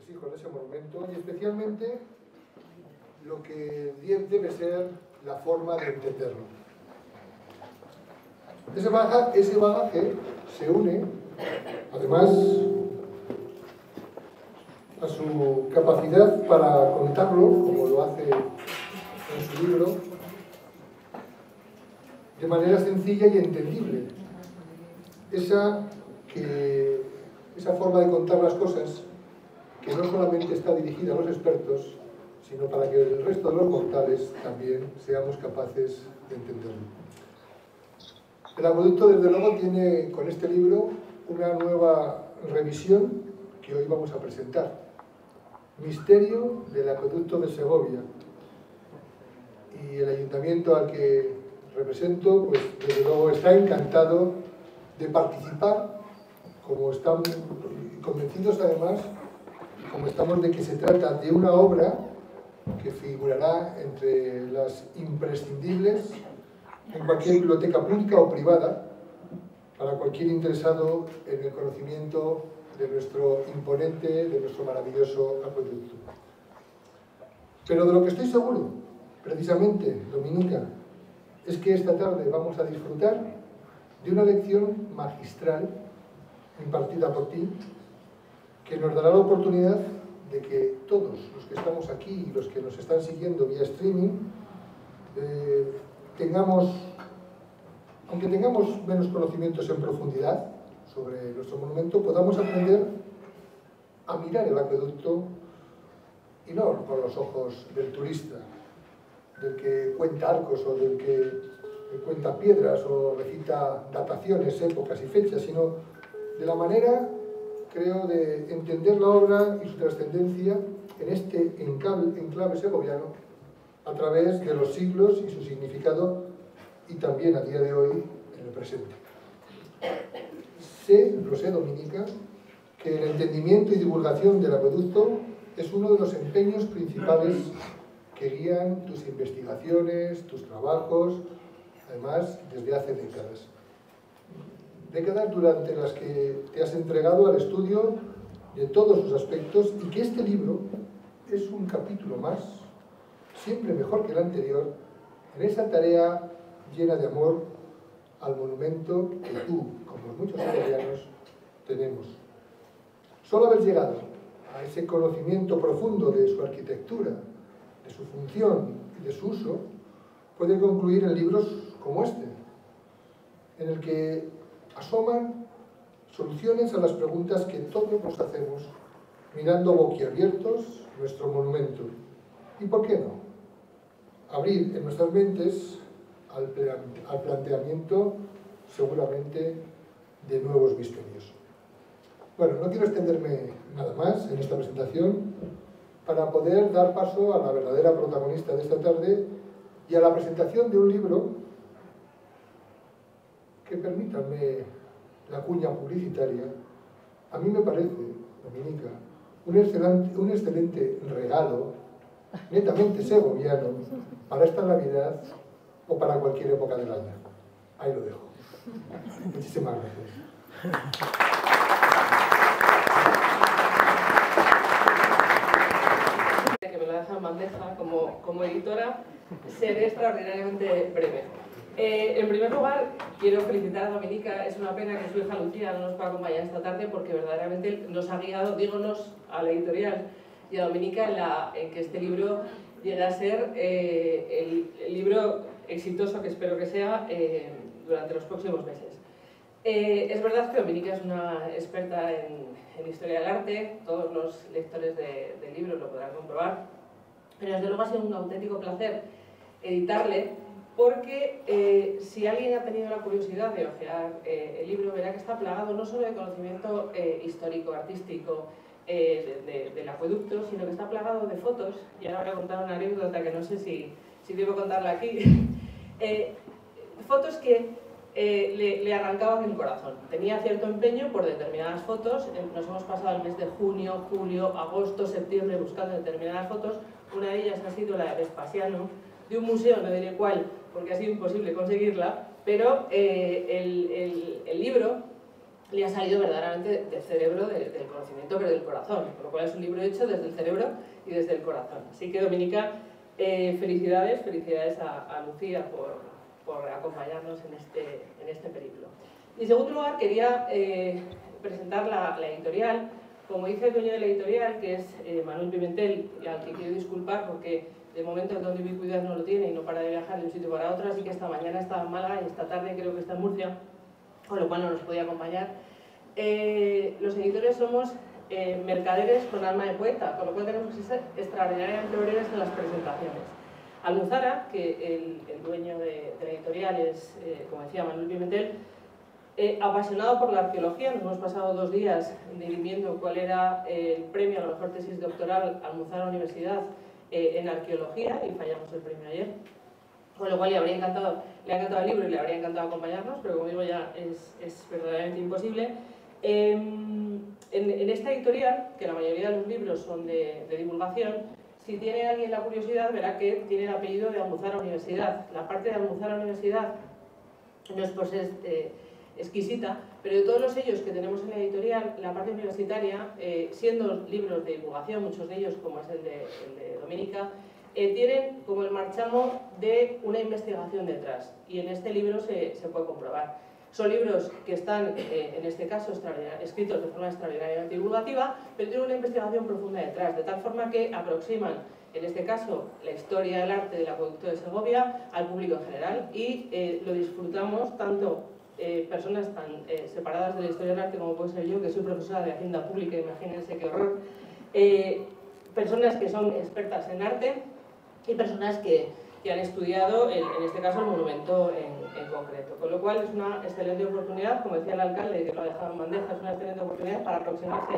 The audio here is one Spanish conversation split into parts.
entresijos de ese monumento y especialmente lo que debe ser la forma de entenderlo. Ese bagaje se une, además, a su capacidad para contarlo, como lo hace en su libro, de manera sencilla y entendible. Esa forma de contar las cosas que no solamente está dirigida a los expertos, sino para que el resto de los mortales también seamos capaces de entenderlo. El acueducto, desde luego, tiene con este libro una nueva revisión que hoy vamos a presentar. Misterio del acueducto de Segovia. Y el ayuntamiento al que represento, pues desde luego está encantado de participar, como están convencidos además, como estamos de que se trata de una obra que figurará entre las imprescindibles en cualquier biblioteca pública o privada para cualquier interesado en el conocimiento de nuestro imponente, de nuestro maravilloso acueducto. Pero de lo que estoy seguro, precisamente, Dominica, es que esta tarde vamos a disfrutar de una lección magistral impartida por ti, que nos dará la oportunidad de que todos los que estamos aquí y los que nos están siguiendo vía streaming, aunque tengamos menos conocimientos en profundidad sobre nuestro monumento, podamos aprender a mirar el acueducto y no con los ojos del turista, del que cuenta arcos o del que cuenta piedras o recita dataciones, épocas y fechas, sino de la manera, creo, de entender la obra y su trascendencia en este enclave segoviano a través de los siglos y su significado, y también a día de hoy en el presente. Lo sé, Dominica, que el entendimiento y divulgación del acueducto es uno de los empeños principales que guían tus investigaciones, tus trabajos, además desde hace décadas. Décadas durante las que te has entregado al estudio de todos sus aspectos, y que este libro es un capítulo más, siempre mejor que el anterior, en esa tarea llena de amor al monumento que tú, como muchos segovianos, tenemos. Solo haber llegado a ese conocimiento profundo de su arquitectura, de su función y de su uso, puede concluir en libros como este, en el que asoman soluciones a las preguntas que todos nos hacemos mirando boquiabiertos nuestro monumento. ¿Y por qué no? Abrir en nuestras mentes al planteamiento, seguramente, de nuevos misterios. Bueno, no quiero extenderme nada más en esta presentación para poder dar paso a la verdadera protagonista de esta tarde y a la presentación de un libro que, permítanme la cuña publicitaria, a mí me parece, Dominica, un excelente regalo, netamente segoviano, para esta Navidad o para cualquier época del año. Ahí lo dejo. Muchísimas gracias. Que me lo deja en bandeja como editora, seré extraordinariamente breve. En primer lugar, quiero felicitar a Dominica. Es una pena que su hija Lucía no nos pueda acompañar esta tarde, porque verdaderamente nos ha guiado, dígonos, a la editorial y a Dominica en que este libro llegue a ser el libro exitoso que espero que sea durante los próximos meses. Es verdad que Dominica es una experta en historia del arte, todos los lectores de libros lo podrán comprobar, pero desde luego ha sido un auténtico placer editarle, porque si alguien ha tenido la curiosidad de ojear el libro, verá que está plagado no solo de conocimiento histórico, artístico, del acueducto, sino que está plagado de fotos, y ahora voy a contar una anécdota que no sé si debo contarla aquí. Fotos que le arrancaban el corazón. Tenía cierto empeño por determinadas fotos. Nos hemos pasado el mes de junio, julio, agosto, septiembre buscando determinadas fotos. Una de ellas ha sido la de Vespasiano, de un museo, no diré cuál, porque ha sido imposible conseguirla, pero el libro le ha salido verdaderamente del cerebro, del conocimiento, pero del corazón, con lo cual es un libro hecho desde el cerebro y desde el corazón. Así que, Dominica, felicidades a Lucía por acompañarnos en este periplo. Y en segundo lugar, quería presentar la editorial. Como dice el dueño de la editorial, que es Manuel Pimentel, y al que quiero disculpar porque de momento el don de ubicuidad no lo tiene y no para de viajar de un sitio para otro, así que esta mañana estaba en Málaga y esta tarde creo que está en Murcia, con lo cual no nos podía acompañar. Los editores somos mercaderes con alma de poeta, con lo cual tenemos que ser extraordinariamente breves en las presentaciones. Almuzara, que el dueño de la editorial es, como decía, Manuel Pimentel, apasionado por la arqueología. Nos hemos pasado 2 días dirimiendo cuál era el premio a la mejor tesis doctoral Almuzara Universidad en arqueología, y fallamos el premio ayer, con lo cual le ha encantado el libro y le habría encantado acompañarnos, pero como digo ya es verdaderamente imposible. En esta editorial, que la mayoría de los libros son de divulgación, si tiene alguien la curiosidad verá que tiene el apellido de Almuzara Universidad. La parte de Almuzara Universidad no es por ser exquisita, pero de todos los sellos que tenemos en la editorial, la parte universitaria, siendo libros de divulgación, muchos de ellos, como es el de Dominica, tienen como el marchamo de una investigación detrás, y en este libro se puede comprobar. Son libros que están, en este caso, escritos de forma extraordinariamente divulgativa, pero tienen una investigación profunda detrás, de tal forma que aproximan, en este caso, la historia del arte del acueducto de Segovia al público en general, y lo disfrutamos tanto personas tan separadas de la historia del arte como puede ser yo, que soy profesora de Hacienda Pública, imagínense qué horror, personas que son expertas en arte y personas que han estudiado, en este caso, el monumento en concreto. Con lo cual es una excelente oportunidad, como decía el alcalde, que lo ha dejado en bandeja, es una excelente oportunidad para aproximarse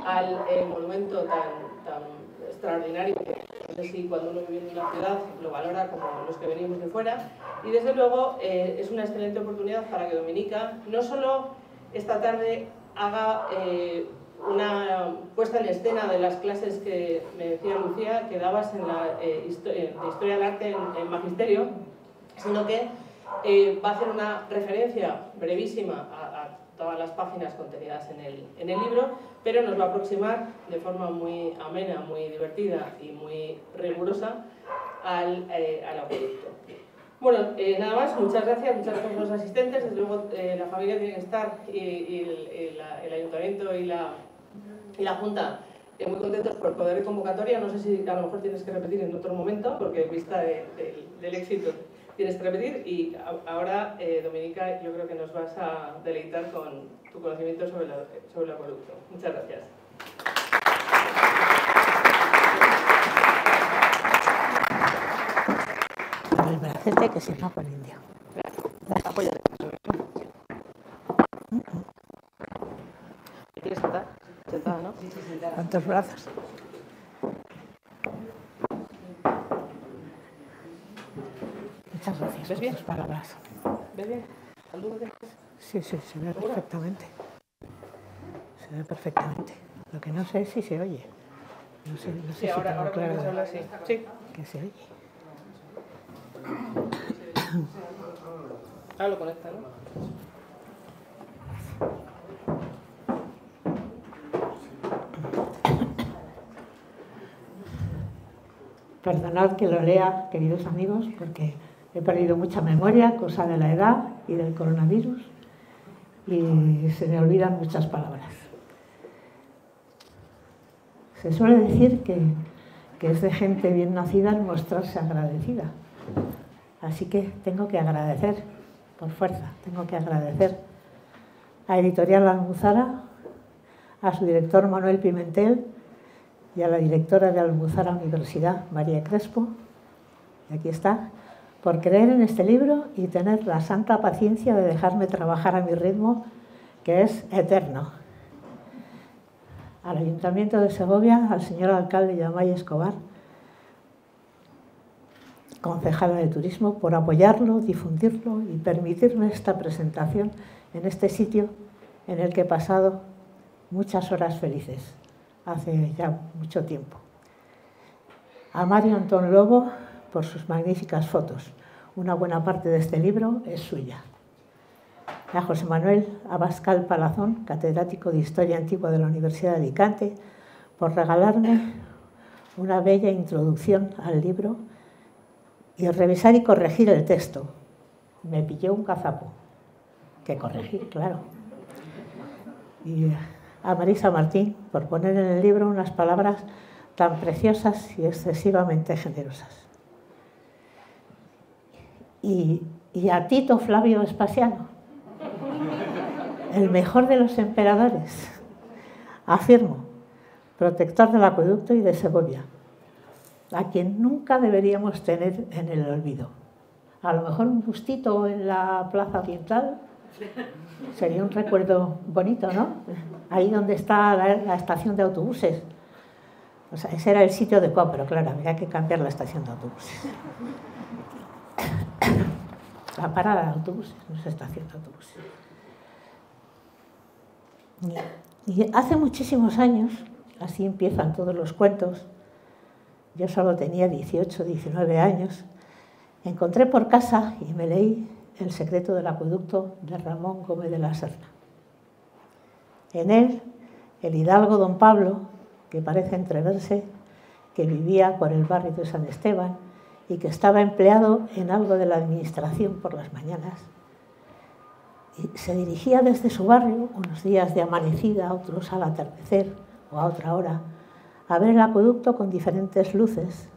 al monumento tan extraordinario que no sé si cuando uno vive en una ciudad lo valora como los que venimos de fuera, y desde luego es una excelente oportunidad para que Dominica no solo esta tarde haga una puesta en escena de las clases que me decía Lucía que dabas en la de Historia del Arte en Magisterio, sino que va a hacer una referencia brevísima a todas las páginas contenidas en el libro, pero nos va a aproximar de forma muy amena, muy divertida y muy rigurosa al acueducto. Bueno, nada más, muchas gracias a los asistentes. Desde luego la familia tiene que estar, y el ayuntamiento y la Junta muy contentos por poder de convocatoria. No sé si a lo mejor tienes que repetir en otro momento, porque en vista del éxito tienes que repetir. Y ahora, Dominica, yo creo que nos vas a deleitar con tu conocimiento sobre el acueducto. Muchas gracias. Con el bracete, que si no, con el indio. Apóyate. ¿Quieres sentar? Sentada, ¿no? Sí, sentada. ¿Cuántos brazos? Muchas gracias por tus palabras. ¿Ves bien? Sí, se ve perfectamente. Se ve perfectamente. Lo que no sé es si se oye. No sé sí, si ahora tengo claro hablar, sí. Sí. Que se oye. Ahora lo conecta, ¿no? Perdonad que lo lea, queridos amigos, porque he perdido mucha memoria, cosa de la edad y del coronavirus, y se me olvidan muchas palabras. Se suele decir que es de gente bien nacida el mostrarse agradecida. Así que tengo que agradecer, por fuerza, tengo que agradecer a Editorial Almuzara, a su director Manuel Pimentel y a la directora de Almuzara Universidad, María Crespo, y aquí está, por creer en este libro y tener la santa paciencia de dejarme trabajar a mi ritmo, que es eterno. Al Ayuntamiento de Segovia, al señor alcalde Yamay Escobar, concejala de Turismo, por apoyarlo, difundirlo y permitirme esta presentación en este sitio en el que he pasado muchas horas felices, hace ya mucho tiempo. A Mario Antón Lobo por sus magníficas fotos. Una buena parte de este libro es suya. a José Manuel Abascal Palazón, catedrático de Historia Antigua de la Universidad de Alicante, por regalarme una bella introducción al libro y revisar y corregir el texto. Me pilló un gazapo, que corregí, claro. Y a Marisa Martín, por poner en el libro unas palabras tan preciosas y excesivamente generosas. Y a Tito Flavio Vespasiano, el mejor de los emperadores, afirmo, protector del acueducto y de Segovia, a quien nunca deberíamos tener en el olvido. A lo mejor un bustito en la plaza oriental sería un recuerdo bonito, ¿no? Ahí donde está la estación de autobuses. O sea, ese era el sitio adecuado, pero claro, había que cambiar la estación de autobuses. La parada de autobuses, no es estación de autobuses. Y hace muchísimos años, así empiezan todos los cuentos, yo solo tenía 18, 19 años, encontré por casa y me leí El secreto del acueducto de Ramón Gómez de la Serna. En él, el hidalgo don Pablo, que parece entreverse, que vivía por el barrio de San Esteban y que estaba empleado en algo de la administración por las mañanas, y se dirigía desde su barrio, unos días de amanecida, otros al atardecer o a otra hora, a ver el acueducto con diferentes luces,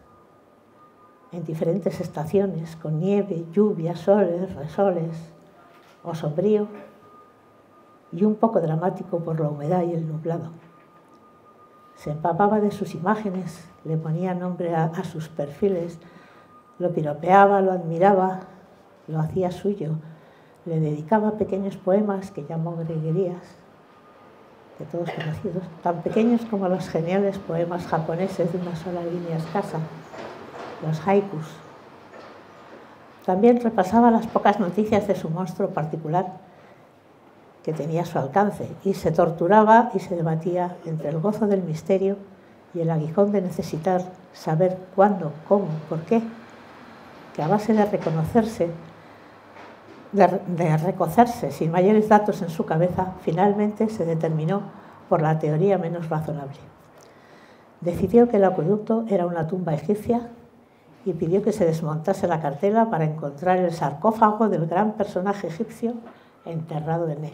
en diferentes estaciones, con nieve, lluvia, soles, resoles, o sombrío, y un poco dramático por la humedad y el nublado. Se empapaba de sus imágenes, le ponía nombre a sus perfiles, lo piropeaba, lo admiraba, lo hacía suyo, le dedicaba pequeños poemas que llamó greguerías, de todos conocidos, tan pequeños como los geniales poemas japoneses de una sola línea escasa, los haikus. También repasaba las pocas noticias de su monstruo particular que tenía a su alcance y se torturaba y se debatía entre el gozo del misterio y el aguijón de necesitar saber cuándo, cómo, por qué, que a base de reconocerse, de recocerse sin mayores datos en su cabeza, finalmente se determinó por la teoría menos razonable. Decidió que el acueducto era una tumba egipcia y pidió que se desmontase la cartela para encontrar el sarcófago del gran personaje egipcio enterrado en él.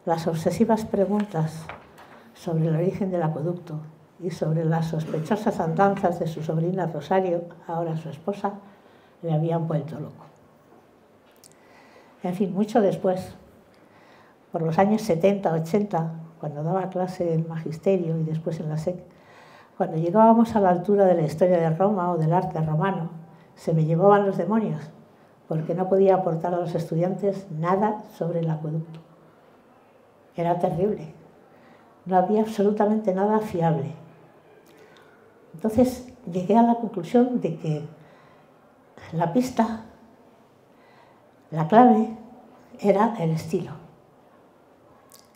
Las obsesivas preguntas sobre el origen del acueducto y sobre las sospechosas andanzas de su sobrina Rosario, ahora su esposa, le habían vuelto loco. En fin, mucho después, por los años 70, 80, cuando daba clase en magisterio y después en la SEC, cuando llegábamos a la altura de la historia de Roma o del arte romano, se me llevaban los demonios, porque no podía aportar a los estudiantes nada sobre el acueducto. Era terrible. No había absolutamente nada fiable. Entonces llegué a la conclusión de que la pista, la clave, era el estilo.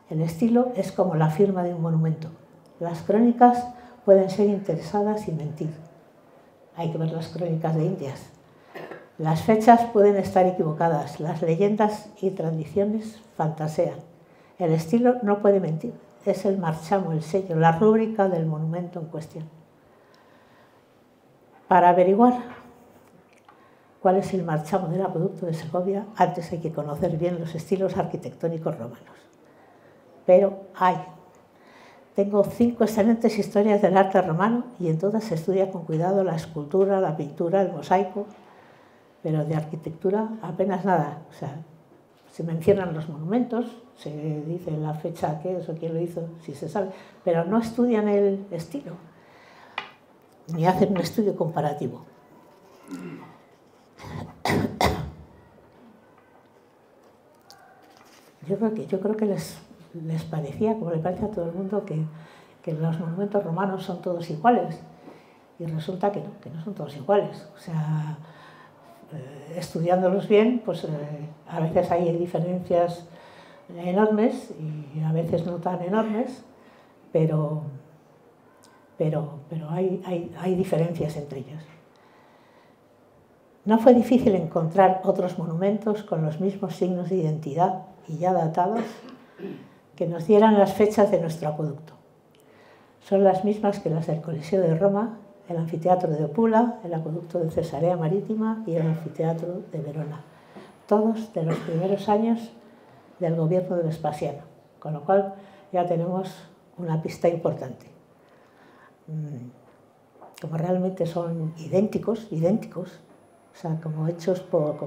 El estilo es como la firma de un monumento. Las crónicas pueden ser interesadas y mentir. Hay que ver las crónicas de Indias. Las fechas pueden estar equivocadas, las leyendas y tradiciones fantasean. El estilo no puede mentir, es el marchamo, el sello, la rúbrica del monumento en cuestión. Para averiguar cuál es el marchamo del acueducto de Segovia, antes hay que conocer bien los estilos arquitectónicos romanos. Pero tengo 5 excelentes historias del arte romano y en todas se estudia con cuidado la escultura, la pintura, el mosaico, pero de arquitectura apenas nada. O sea, se mencionan los monumentos, se dice la fecha que es o quién lo hizo, si se sabe, pero no estudian el estilo, ni hacen un estudio comparativo. Yo creo que les parecía, como le parece a todo el mundo, que los monumentos romanos son todos iguales. Y resulta que no son todos iguales. O sea, estudiándolos bien, pues a veces hay diferencias enormes y a veces no tan enormes, pero hay diferencias entre ellos. No fue difícil encontrar otros monumentos con los mismos signos de identidad y ya datados que nos dieran las fechas de nuestro acueducto. Son las mismas que las del Coliseo de Roma, el anfiteatro de Opula, el acueducto de Cesarea Marítima y el anfiteatro de Verona, todos de los primeros años del gobierno de Vespasiano, con lo cual ya tenemos una pista importante. Como realmente son idénticos, o sea, como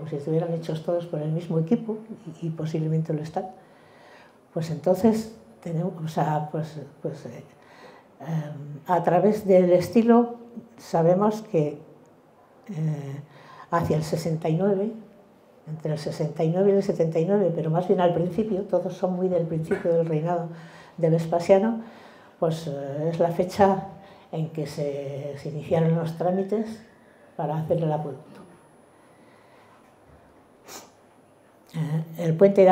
si estuvieran hechos todos por el mismo equipo, y posiblemente lo están, pues entonces tenemos, o sea, a través del estilo sabemos que hacia el 69, entre el 69 y el 79, pero más bien al principio, todos son muy del principio del reinado de Vespasiano, pues es la fecha en que se iniciaron los trámites para hacer el acueducto. El puente de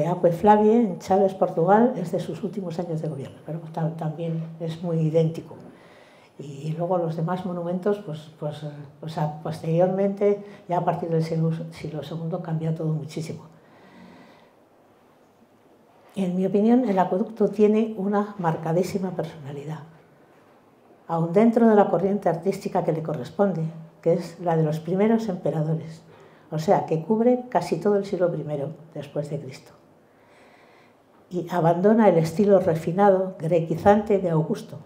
Aquae Flavie en Chaves, Portugal, es de sus últimos años de gobierno, pero también es muy idéntico. Y luego los demás monumentos, posteriormente, ya a partir del siglo II, cambia todo muchísimo. En mi opinión, el acueducto tiene una marcadísima personalidad, aun dentro de la corriente artística que le corresponde, que es la de los primeros emperadores, o sea, que cubre casi todo el siglo I después de Cristo. Y abandona el estilo refinado, grequizante de Augusto.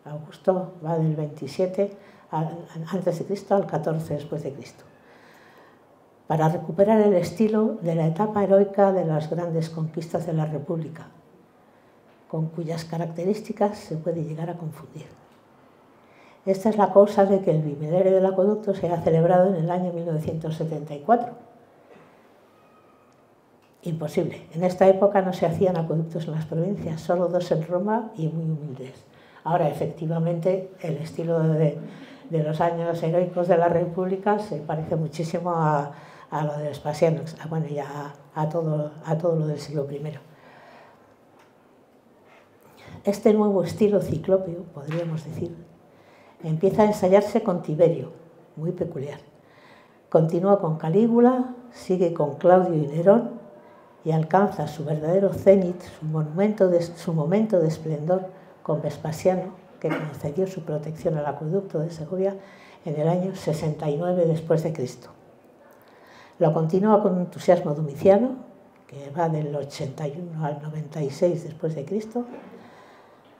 Augusto va del 27 antes de Cristo al 14 después de Cristo, para recuperar el estilo de la etapa heroica de las grandes conquistas de la República, con cuyas características se puede llegar a confundir. Esta es la causa de que el bimilenario del acueducto se haya celebrado en el año 1974. Imposible. En esta época no se hacían acueductos en las provincias, solo 2 en Roma y muy humildes. Ahora, efectivamente, el estilo de los años heroicos de la República se parece muchísimo a lo de Vespasiano, bueno, y a todo lo del siglo I. Este nuevo estilo ciclópeo, podríamos decir, empieza a ensayarse con Tiberio, muy peculiar. Continúa con Calígula, sigue con Claudio y Nerón y alcanza su verdadero cenit, su momento de esplendor con Vespasiano, que concedió su protección al acueducto de Segovia en el año 69 después de Cristo. Lo continúa con entusiasmo Domiciano, que va del 81 al 96 después de Cristo.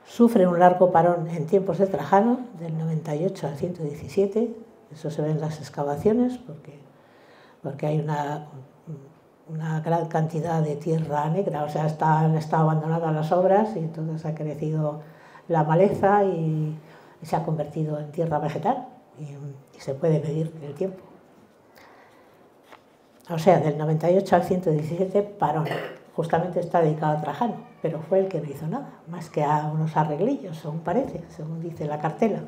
Sufre un largo parón en tiempos de Trajano, del 98 al 117, eso se ve en las excavaciones, porque hay una gran cantidad de tierra negra, o sea, han estado abandonadas las obras y entonces ha crecido la maleza y se ha convertido en tierra vegetal y se puede medir el tiempo. O sea, del 98 al 117, parón. Justamente está dedicado a Trajano, pero fue el que no hizo nada, más que a unos arreglillos, según parece, según dice la cartela.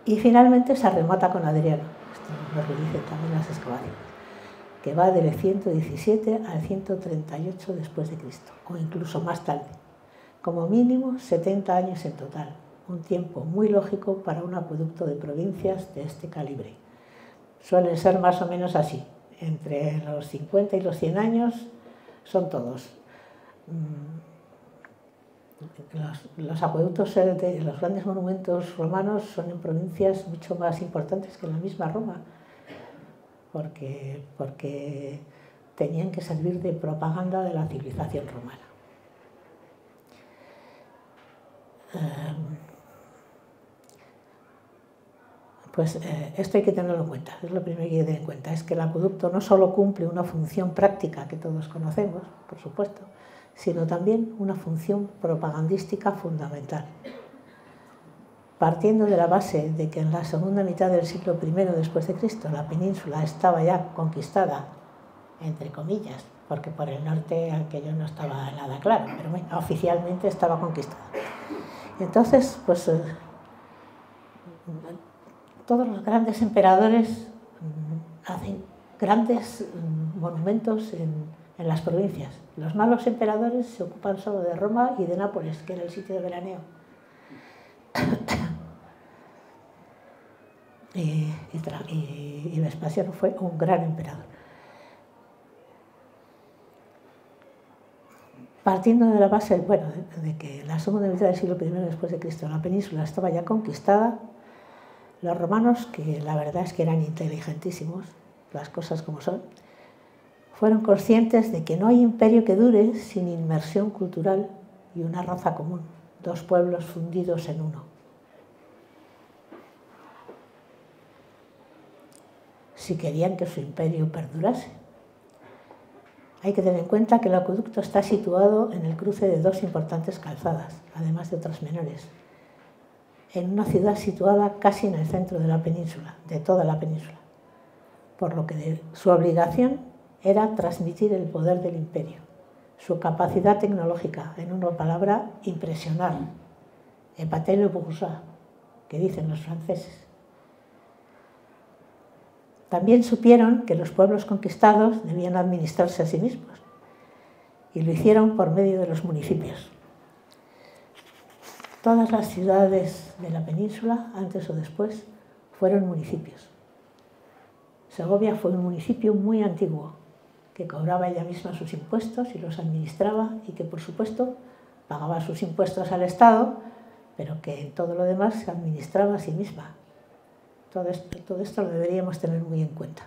Y finalmente se remata con Adriano, esto nos lo dicen también las excavaciones, que va del 117 al 138 después de Cristo, o incluso más tarde, como mínimo 70 años en total, un tiempo muy lógico para un acueducto de provincias de este calibre. Suelen ser más o menos así. Entre los 50 y los 100 años son todos. Los acueductos de los grandes monumentos romanos son en provincias mucho más importantes que en la misma Roma, porque tenían que servir de propaganda de la civilización romana. Pues esto hay que tenerlo en cuenta, es lo primero que hay que tener en cuenta, es que el acueducto no solo cumple una función práctica que todos conocemos, por supuesto, sino también una función propagandística fundamental. Partiendo de la base de que en la segunda mitad del siglo I después de Cristo la península estaba ya conquistada, entre comillas, porque por el norte aquello no estaba nada claro, pero bueno, oficialmente estaba conquistada. Entonces, pues todos los grandes emperadores hacen grandes monumentos en las provincias. Los malos emperadores se ocupan solo de Roma y de Nápoles, que era el sitio de veraneo. y Vespasiano fue un gran emperador. Partiendo de la base, bueno, de que la segunda mitad del siglo I después de Cristo la península estaba ya conquistada, los romanos, que la verdad es que eran inteligentísimos, las cosas como son, fueron conscientes de que no hay imperio que dure sin inmersión cultural y una raza común, dos pueblos fundidos en uno. Si querían que su imperio perdurase. Hay que tener en cuenta que el acueducto está situado en el cruce de dos importantes calzadas, además de otras menores, en una ciudad situada casi en el centro de la península, de toda la península, por lo que su obligación era transmitir el poder del imperio, su capacidad tecnológica, en una palabra, impresionar, épater le bourgeois, que dicen los franceses. También supieron que los pueblos conquistados debían administrarse a sí mismos y lo hicieron por medio de los municipios. Todas las ciudades de la península, antes o después, fueron municipios. Segovia fue un municipio muy antiguo, que cobraba ella misma sus impuestos y los administraba y que, por supuesto, pagaba sus impuestos al Estado, pero que en todo lo demás se administraba a sí misma. Todo esto lo deberíamos tener muy en cuenta.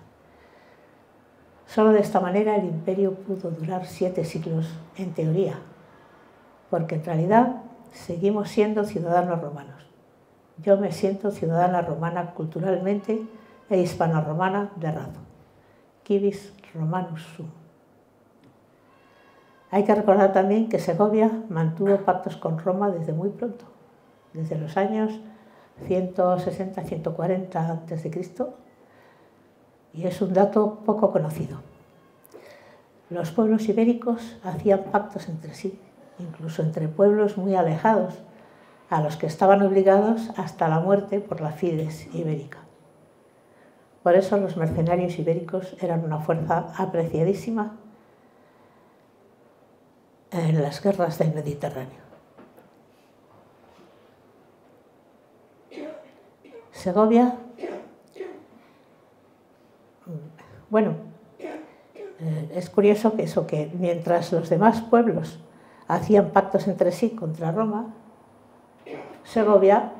Solo de esta manera el imperio pudo durar 7 siglos, en teoría, porque en realidad seguimos siendo ciudadanos romanos. Yo me siento ciudadana romana culturalmente e hispano-romana de rato. Civis Romanus sum. Hay que recordar también que Segovia mantuvo pactos con Roma desde muy pronto, desde los años 160-140 a.C., y es un dato poco conocido. Los pueblos ibéricos hacían pactos entre sí, incluso entre pueblos muy alejados, a los que estaban obligados hasta la muerte por la fides ibérica. Por eso los mercenarios ibéricos eran una fuerza apreciadísima en las guerras del Mediterráneo. Segovia, bueno, es curioso que mientras los demás pueblos hacían pactos entre sí contra Roma, Segovia,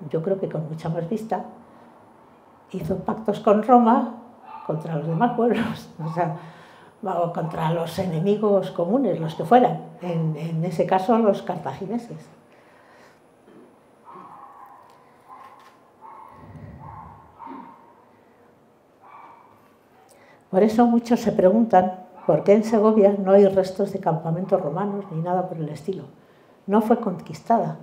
yo creo que con mucha más vista, hizo pactos con Roma contra los demás pueblos, o sea, contra los enemigos comunes, los que fueran, en ese caso los cartagineses. Por eso muchos se preguntan por qué en Segovia no hay restos de campamentos romanos ni nada por el estilo. No fue conquistada.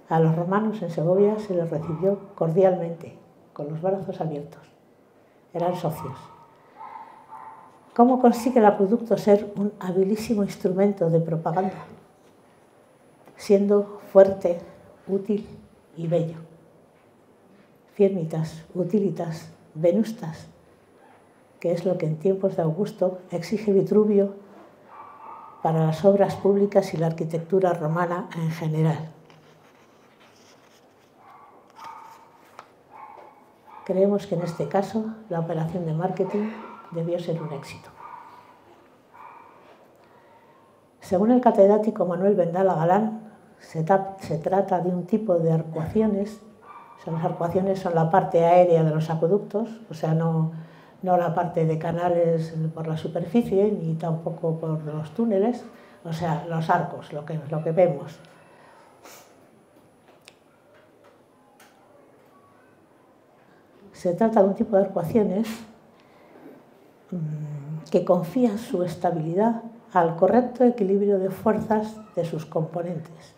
A los romanos en Segovia se les recibió cordialmente, con los brazos abiertos. Eran socios. ¿Cómo consigue el acueducto ser un habilísimo instrumento de propaganda? Siendo fuerte, útil y bello. Firmitas, utilitas, venustas, que es lo que en tiempos de Augusto exige Vitruvio para las obras públicas y la arquitectura romana en general. Creemos que en este caso la operación de marketing debió ser un éxito. Según el catedrático Manuel Vendala Galán, se trata de un tipo de arcuaciones. O sea, las arcuaciones son la parte aérea de los acueductos, o sea, no la parte de canales por la superficie, ni tampoco por los túneles, o sea, los arcos, lo que vemos. Se trata de un tipo de arcuaciones que confían su estabilidad al correcto equilibrio de fuerzas de sus componentes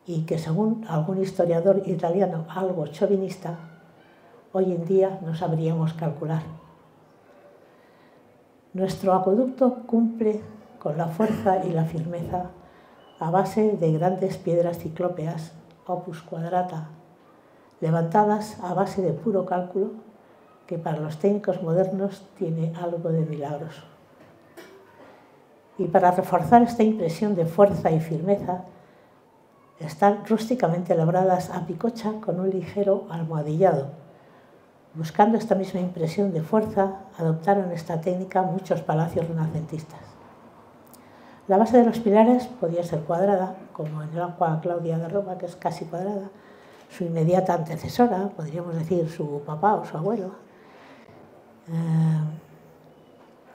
y que, según algún historiador italiano algo chauvinista, hoy en día no sabríamos calcular. Nuestro acueducto cumple con la fuerza y la firmeza a base de grandes piedras ciclópeas, opus quadrata, levantadas a base de puro cálculo, que para los técnicos modernos tiene algo de milagroso. Y para reforzar esta impresión de fuerza y firmeza, están rústicamente labradas a picocha con un ligero almohadillado, Buscando esta misma impresión de fuerza, adoptaron esta técnica muchos palacios renacentistas. La base de los pilares podía ser cuadrada, como en el Aqua Claudia de Roma, que es casi cuadrada. Su inmediata antecesora, podríamos decir su papá o su abuelo.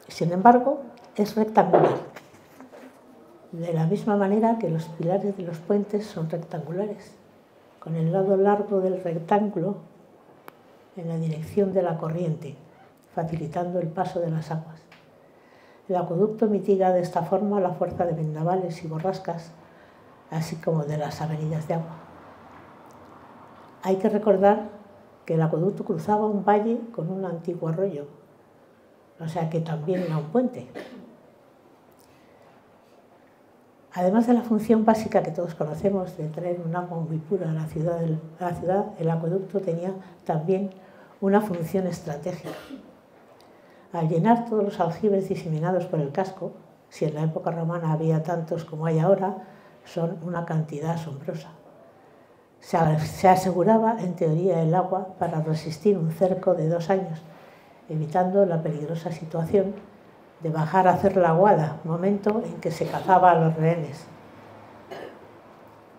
Sin embargo, es rectangular, de la misma manera que los pilares de los puentes son rectangulares, con el lado largo del rectángulo en la dirección de la corriente, facilitando el paso de las aguas. El acueducto mitiga de esta forma la fuerza de vendavales y borrascas, así como de las avenidas de agua. Hay que recordar que el acueducto cruzaba un valle con un antiguo arroyo, o sea que también era un puente. Además de la función básica que todos conocemos de traer un agua muy pura a la ciudad, el acueducto tenía también una función estratégica. Al llenar todos los aljibes diseminados por el casco, si en la época romana había tantos como hay ahora, son una cantidad asombrosa. Se aseguraba, en teoría, el agua para resistir un cerco de 2 años, evitando la peligrosa situación de bajar a hacer la aguada, momento en que se cazaba a los rehenes.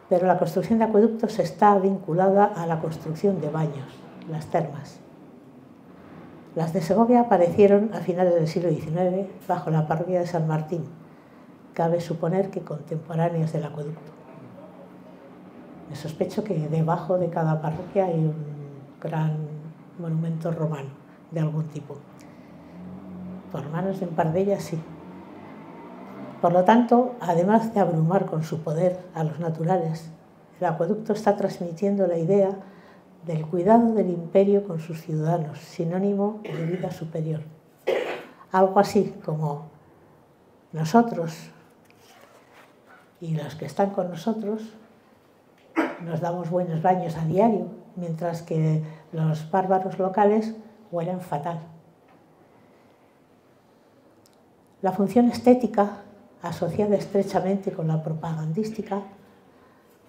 Pero la construcción de acueductos está vinculada a la construcción de baños, las termas. Las de Segovia aparecieron a finales del siglo XIX bajo la parroquia de San Martín. Cabe suponer que contemporáneas del acueducto. Me sospecho que debajo de cada parroquia hay un gran monumento romano de algún tipo. Por manos de un par de ellas, sí. Por lo tanto, además de abrumar con su poder a los naturales, el acueducto está transmitiendo la idea del cuidado del imperio con sus ciudadanos, sinónimo de vida superior. Algo así como nosotros y los que están con nosotros nos damos buenos baños a diario, mientras que los bárbaros locales huelen fatal. La función estética, asociada estrechamente con la propagandística,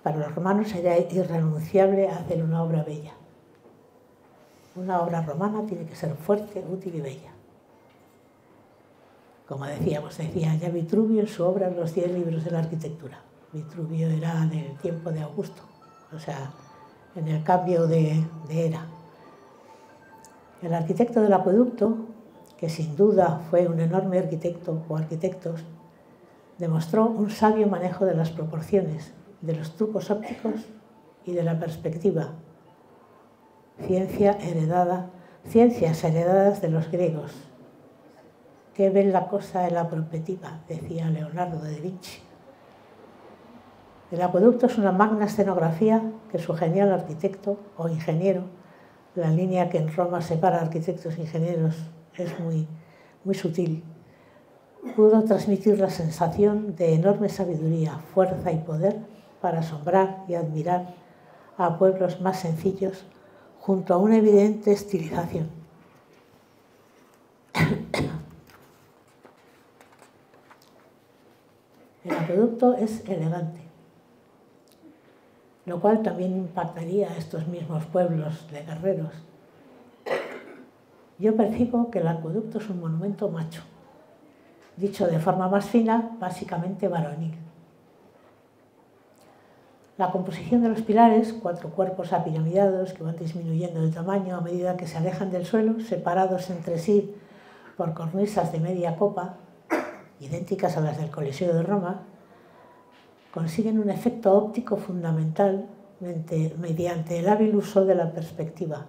para los romanos era irrenunciable a hacer una obra bella. Una obra romana tiene que ser fuerte, útil y bella. Como decíamos, decía ya Vitruvio en su obra Los 10 libros de la arquitectura. Vitruvio era del tiempo de Augusto, o sea, en el cambio de era. El arquitecto del acueducto, que sin duda fue un enorme arquitecto o arquitectos, demostró un sabio manejo de las proporciones, de los trucos ópticos y de la perspectiva. Ciencias heredadas de los griegos. Qué ven la cosa en la perspectiva, decía Leonardo da Vinci. El acueducto es una magna escenografía que su genial arquitecto o ingeniero, la línea que en Roma separa arquitectos e ingenieros es muy sutil, pudo transmitir la sensación de enorme sabiduría, fuerza y poder para asombrar y admirar a pueblos más sencillos junto a una evidente estilización. El acueducto es elegante, lo cual también impactaría a estos mismos pueblos de guerreros. Yo percibo que el acueducto es un monumento macho, dicho de forma más fina, básicamente varonil. La composición de los pilares, 4 cuerpos apiramidados que van disminuyendo de tamaño a medida que se alejan del suelo, separados entre sí por cornisas de media copa, idénticas a las del Coliseo de Roma, consiguen un efecto óptico fundamental mediante el hábil uso de la perspectiva.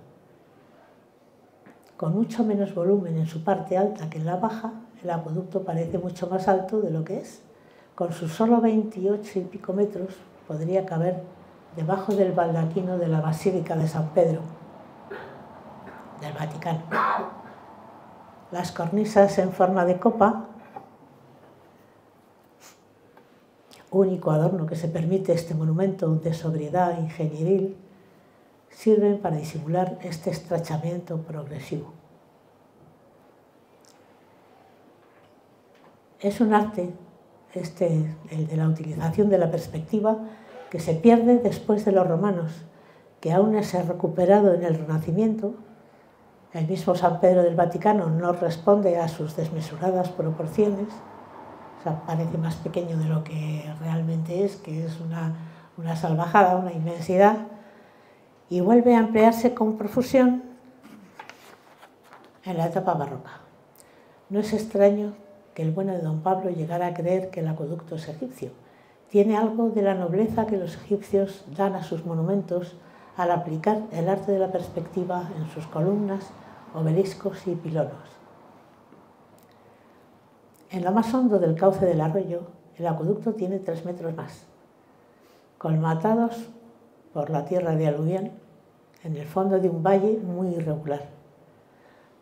Con mucho menos volumen en su parte alta que en la baja, el acueducto parece mucho más alto de lo que es. Con sus solo 28 y pico metros, podría caber debajo del baldaquino de la Basílica de San Pedro, del Vaticano. Las cornisas en forma de copa, único adorno que se permite este monumento de sobriedad ingenieril, sirven para disimular este estrechamiento progresivo. Es un arte, el de la utilización de la perspectiva, que se pierde después de los romanos, que aún no se ha recuperado en el Renacimiento El mismo San Pedro del Vaticano no responde a sus desmesuradas proporciones, o sea, parece más pequeño de lo que realmente es, que es una salvajada, una inmensidad, y vuelve a emplearse con profusión en la etapa barroca. No es extraño que el bueno de don Pablo llegara a creer que el acueducto es egipcio. Tiene algo de la nobleza que los egipcios dan a sus monumentos al aplicar el arte de la perspectiva en sus columnas, obeliscos y pilonos. En lo más hondo del cauce del arroyo, el acueducto tiene 3 metros más, colmatados por la tierra de aluvión en el fondo de un valle muy irregular.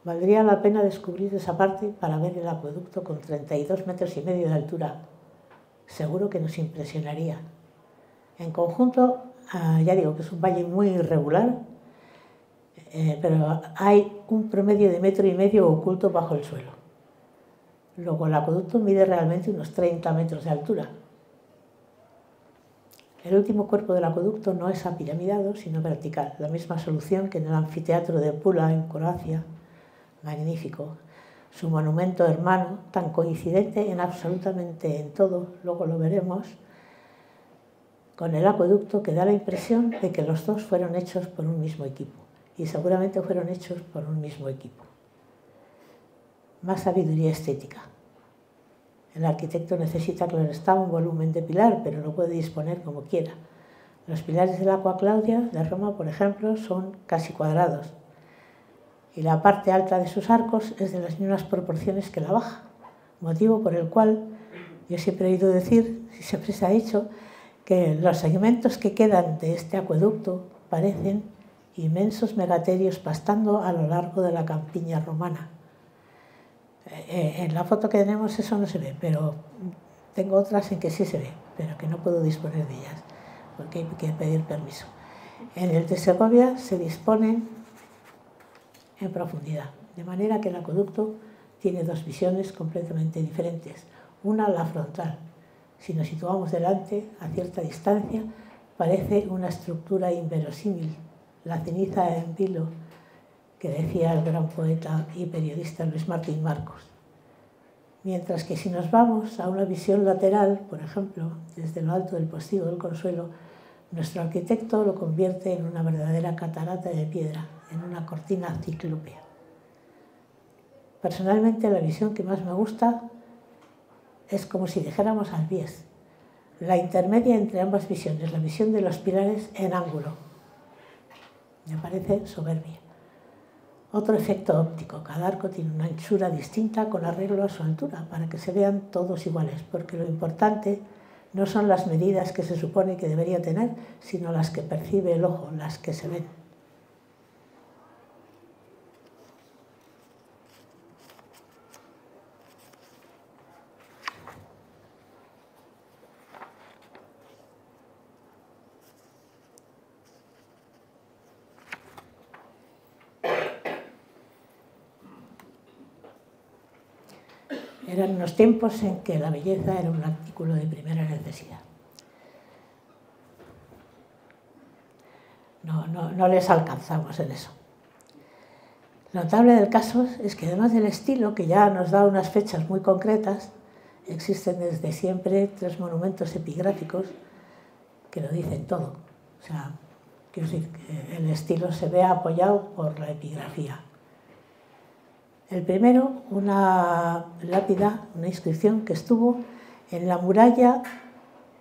Valdría la pena descubrir esa parte para ver el acueducto con 32,5 metros de altura. Seguro que nos impresionaría. En conjunto, ya digo que es un valle muy irregular, pero hay un promedio de 1,5 metros oculto bajo el suelo. Luego el acueducto mide realmente unos 30 metros de altura. El último cuerpo del acueducto no es apiramidado, sino vertical, la misma solución que en el anfiteatro de Pula, en Croacia. Magnífico. Su monumento hermano, tan coincidente en absolutamente en todo, luego lo veremos, con el acueducto, que da la impresión de que los dos fueron hechos por un mismo equipo, y seguramente fueron hechos por un mismo equipo. Más sabiduría estética. El arquitecto necesita, claro está, un volumen de pilar, pero lo puede disponer como quiera. Los pilares del Aqua Claudia de Roma, por ejemplo, son casi cuadrados, y la parte alta de sus arcos es de las mismas proporciones que la baja, motivo por el cual yo siempre he oído decir, y siempre se ha dicho, que los segmentos que quedan de este acueducto parecen inmensos megaterios pastando a lo largo de la campiña romana. En la foto que tenemos eso no se ve, pero tengo otras en que sí se ve, pero que no puedo disponer de ellas, porque hay que pedir permiso. En el de Segovia se disponen en profundidad, de manera que el acueducto tiene 2 visiones completamente diferentes. Una, la frontal. Si nos situamos delante, a cierta distancia, parece una estructura inverosímil, la ceniza en vilo, que decía el gran poeta y periodista Luis Martín Marcos. Mientras que si nos vamos a una visión lateral, por ejemplo, desde lo alto del Postigo del Consuelo, nuestro arquitecto lo convierte en una verdadera catarata de piedra, en una cortina ciclópea. Personalmente, la visión que más me gusta es como si dijéramos al bies, la intermedia entre ambas visiones, la visión de los pilares en ángulo. Me parece soberbia. Otro efecto óptico, cada arco tiene una anchura distinta con arreglo a su altura, para que se vean todos iguales, porque lo importante no son las medidas que se supone que debería tener, sino las que percibe el ojo, las que se ven. Eran unos tiempos en que la belleza era un artículo de primera necesidad. No les alcanzamos en eso. Lo notable del caso es que además del estilo, que ya nos da unas fechas muy concretas, existen desde siempre 3 monumentos epigráficos que lo dicen todo. O sea, quiero decir, que el estilo se ve apoyado por la epigrafía. El primero, una lápida, una inscripción que estuvo en la muralla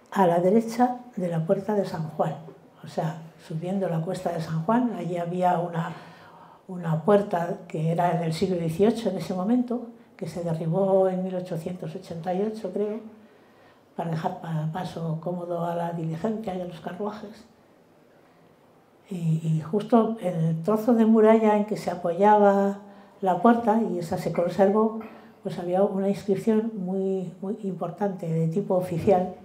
a la derecha de la puerta de San Juan. O sea, subiendo la cuesta de San Juan, allí había una puerta que era en el siglo XVIII en ese momento, que se derribó en 1888, creo, para dejar paso cómodo a la diligencia y a los carruajes. Y justo en el trozo de muralla en que se apoyaba la puerta, y esa se conservó, pues había una inscripción muy importante, de tipo oficial,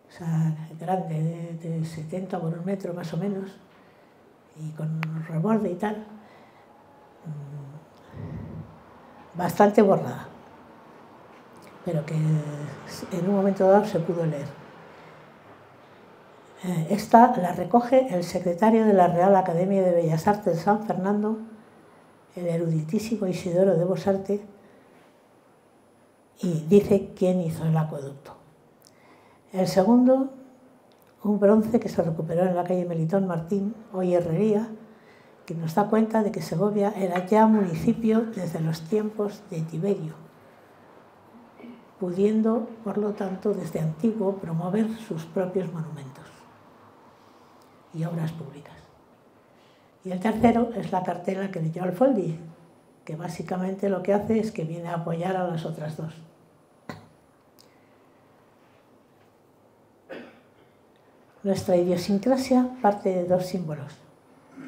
o sea, grande, de 70 por 1 metro más o menos, y con reborde y tal, bastante borrada, pero que en un momento dado se pudo leer. Esta la recoge el secretario de la Real Academia de Bellas Artes de San Fernando el eruditísimo Isidoro de Bosarte, y dice quién hizo el acueducto. El segundo, un bronce que se recuperó en la calle Melitón Martín, hoy Herrería, que nos da cuenta de que Segovia era ya municipio desde los tiempos de Tiberio, pudiendo, por lo tanto, desde antiguo promover sus propios monumentos y obras públicas. Y el tercero es la cartela que leyó Alfoldi, que básicamente lo que hace es que viene a apoyar a las otras dos. Nuestra idiosincrasia parte de dos símbolos: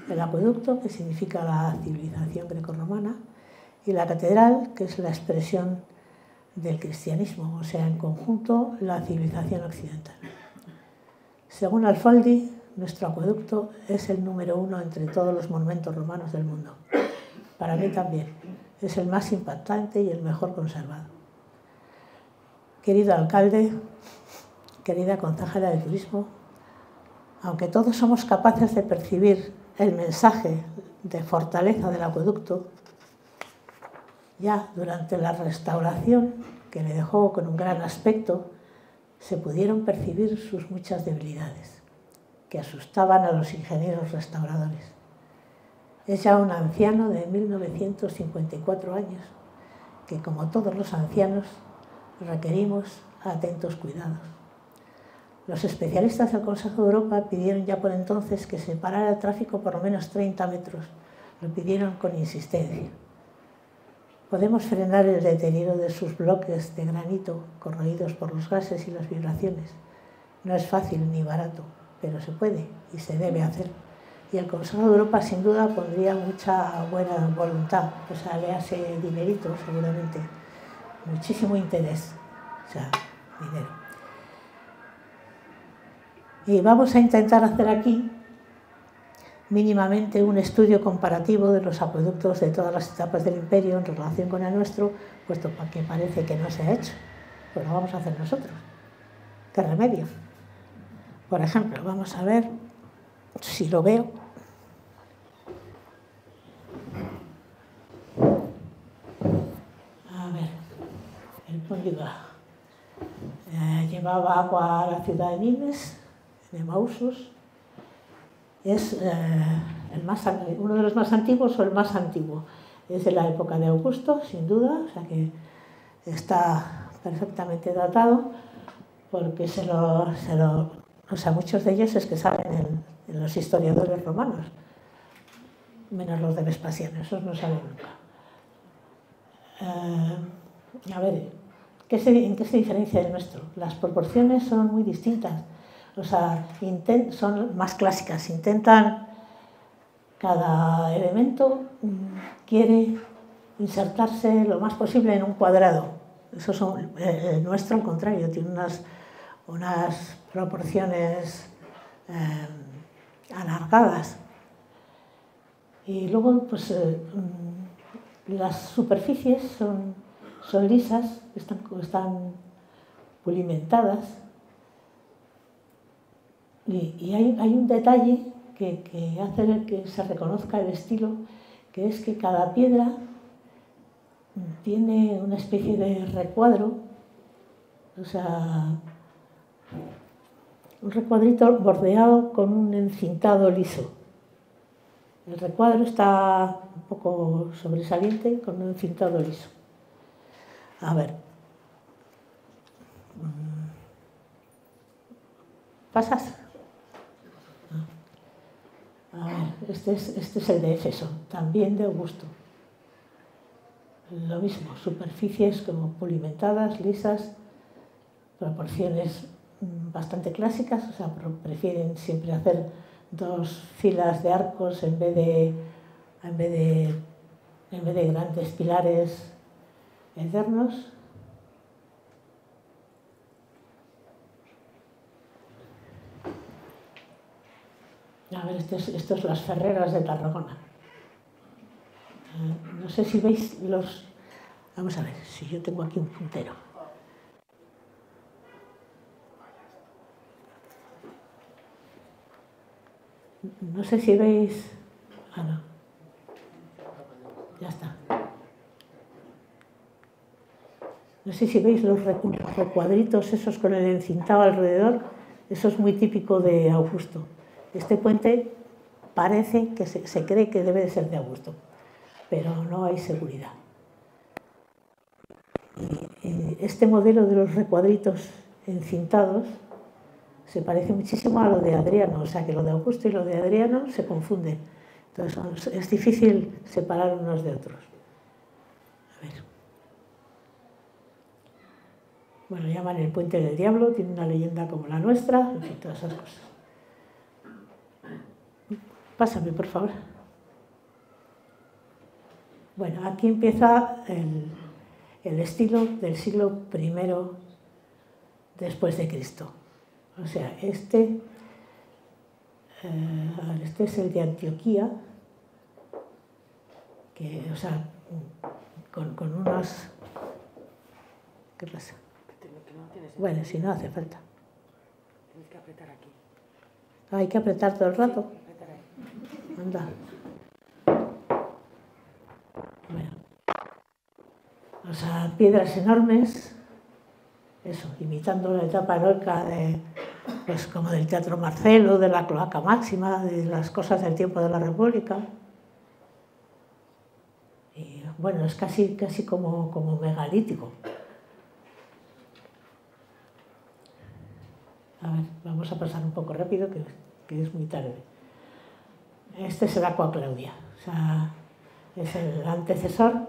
el acueducto, que significa la civilización grecorromana, y la catedral, que es la expresión del cristianismo, o sea, en conjunto, la civilización occidental. Según Alfoldi, nuestro acueducto es el número 1 entre todos los monumentos romanos del mundo. Para mí también. Es el más impactante y el mejor conservado. Querido alcalde, querida concejala de turismo, aunque todos somos capaces de percibir el mensaje de fortaleza del acueducto, ya durante la restauración, que le dejó con un gran aspecto, se pudieron percibir sus muchas debilidades, que asustaban a los ingenieros restauradores. Es ya un anciano de 1954 años, que como todos los ancianos requerimos atentos cuidados. Los especialistas del Consejo de Europa pidieron ya por entonces que se parara el tráfico por lo menos 30 metros. Lo pidieron con insistencia. Podemos frenar el deterioro de sus bloques de granito corroídos por los gases y las vibraciones. No es fácil ni barato, pero se puede y se debe hacer. Y el Consejo de Europa sin duda pondría mucha buena voluntad, o sea, le hace dinerito seguramente, muchísimo interés, o sea, dinero. Y vamos a intentar hacer aquí mínimamente un estudio comparativo de los acueductos de todas las etapas del imperio en relación con el nuestro, puesto que parece que no se ha hecho, pues lo vamos a hacer nosotros. ¿Qué remedio? Por ejemplo, vamos a ver si lo veo. A ver, el Póndiga llevaba agua a la ciudad de Nimes, de Emausos. Es uno de los más antiguos o el más antiguo. Es de la época de Augusto, sin duda, o sea que está perfectamente datado, porque o sea, muchos de ellos es que salen en los historiadores romanos, menos los de Vespasiano, esos no salen nunca. A ver, ¿en qué se diferencia del nuestro? Las proporciones son muy distintas, o sea, son más clásicas, cada elemento quiere insertarse lo más posible en un cuadrado. El nuestro, al contrario, tiene unas proporciones alargadas. Y luego, pues, las superficies son lisas, están pulimentadas. Y hay un detalle que hace que se reconozca el estilo, que es que cada piedra tiene una especie de recuadro, o sea, un recuadrito bordeado con un encintado liso. El recuadro está un poco sobresaliente con un encintado liso. A ver. ¿Pasas? A ver, este es el de Éfeso, también de Augusto. Lo mismo, superficies como pulimentadas, lisas, proporciones bastante clásicas, o sea, prefieren siempre hacer dos filas de arcos en vez de grandes pilares eternos. A ver, esto es las Ferreras de Tarragona. No sé si veis los... Vamos a ver, si yo tengo aquí un puntero. No sé si veis... Ah, no. sé si veis los recuadritos esos con el encintado alrededor, eso es muy típico de Augusto. Este puente parece que se cree que debe de ser de Augusto, pero no hay seguridad. Este modelo de los recuadritos encintados se parece muchísimo a lo de Adriano, o sea que lo de Augusto y lo de Adriano se confunden. Entonces es difícil separar unos de otros. A ver. Bueno, llaman el Puente del Diablo, tiene una leyenda como la nuestra, en fin, todas esas cosas. Pásame, por favor. Bueno, aquí empieza el estilo del siglo I después de Cristo. O sea, este es el de Antioquía, que, o sea, con unos... ¿Qué pasa? Bueno, si no hace falta. Tienes que apretar aquí. Hay que apretar todo el rato. Anda. Bueno. O sea, piedras enormes, eso, imitando la etapa heroica de, pues, como del Teatro Marcelo, de la Cloaca Máxima, de las cosas del tiempo de la República. Y bueno, es casi como megalítico. A ver, vamos a pasar un poco rápido, que es muy tarde. Este es el Aqua Claudia, o sea, es el antecesor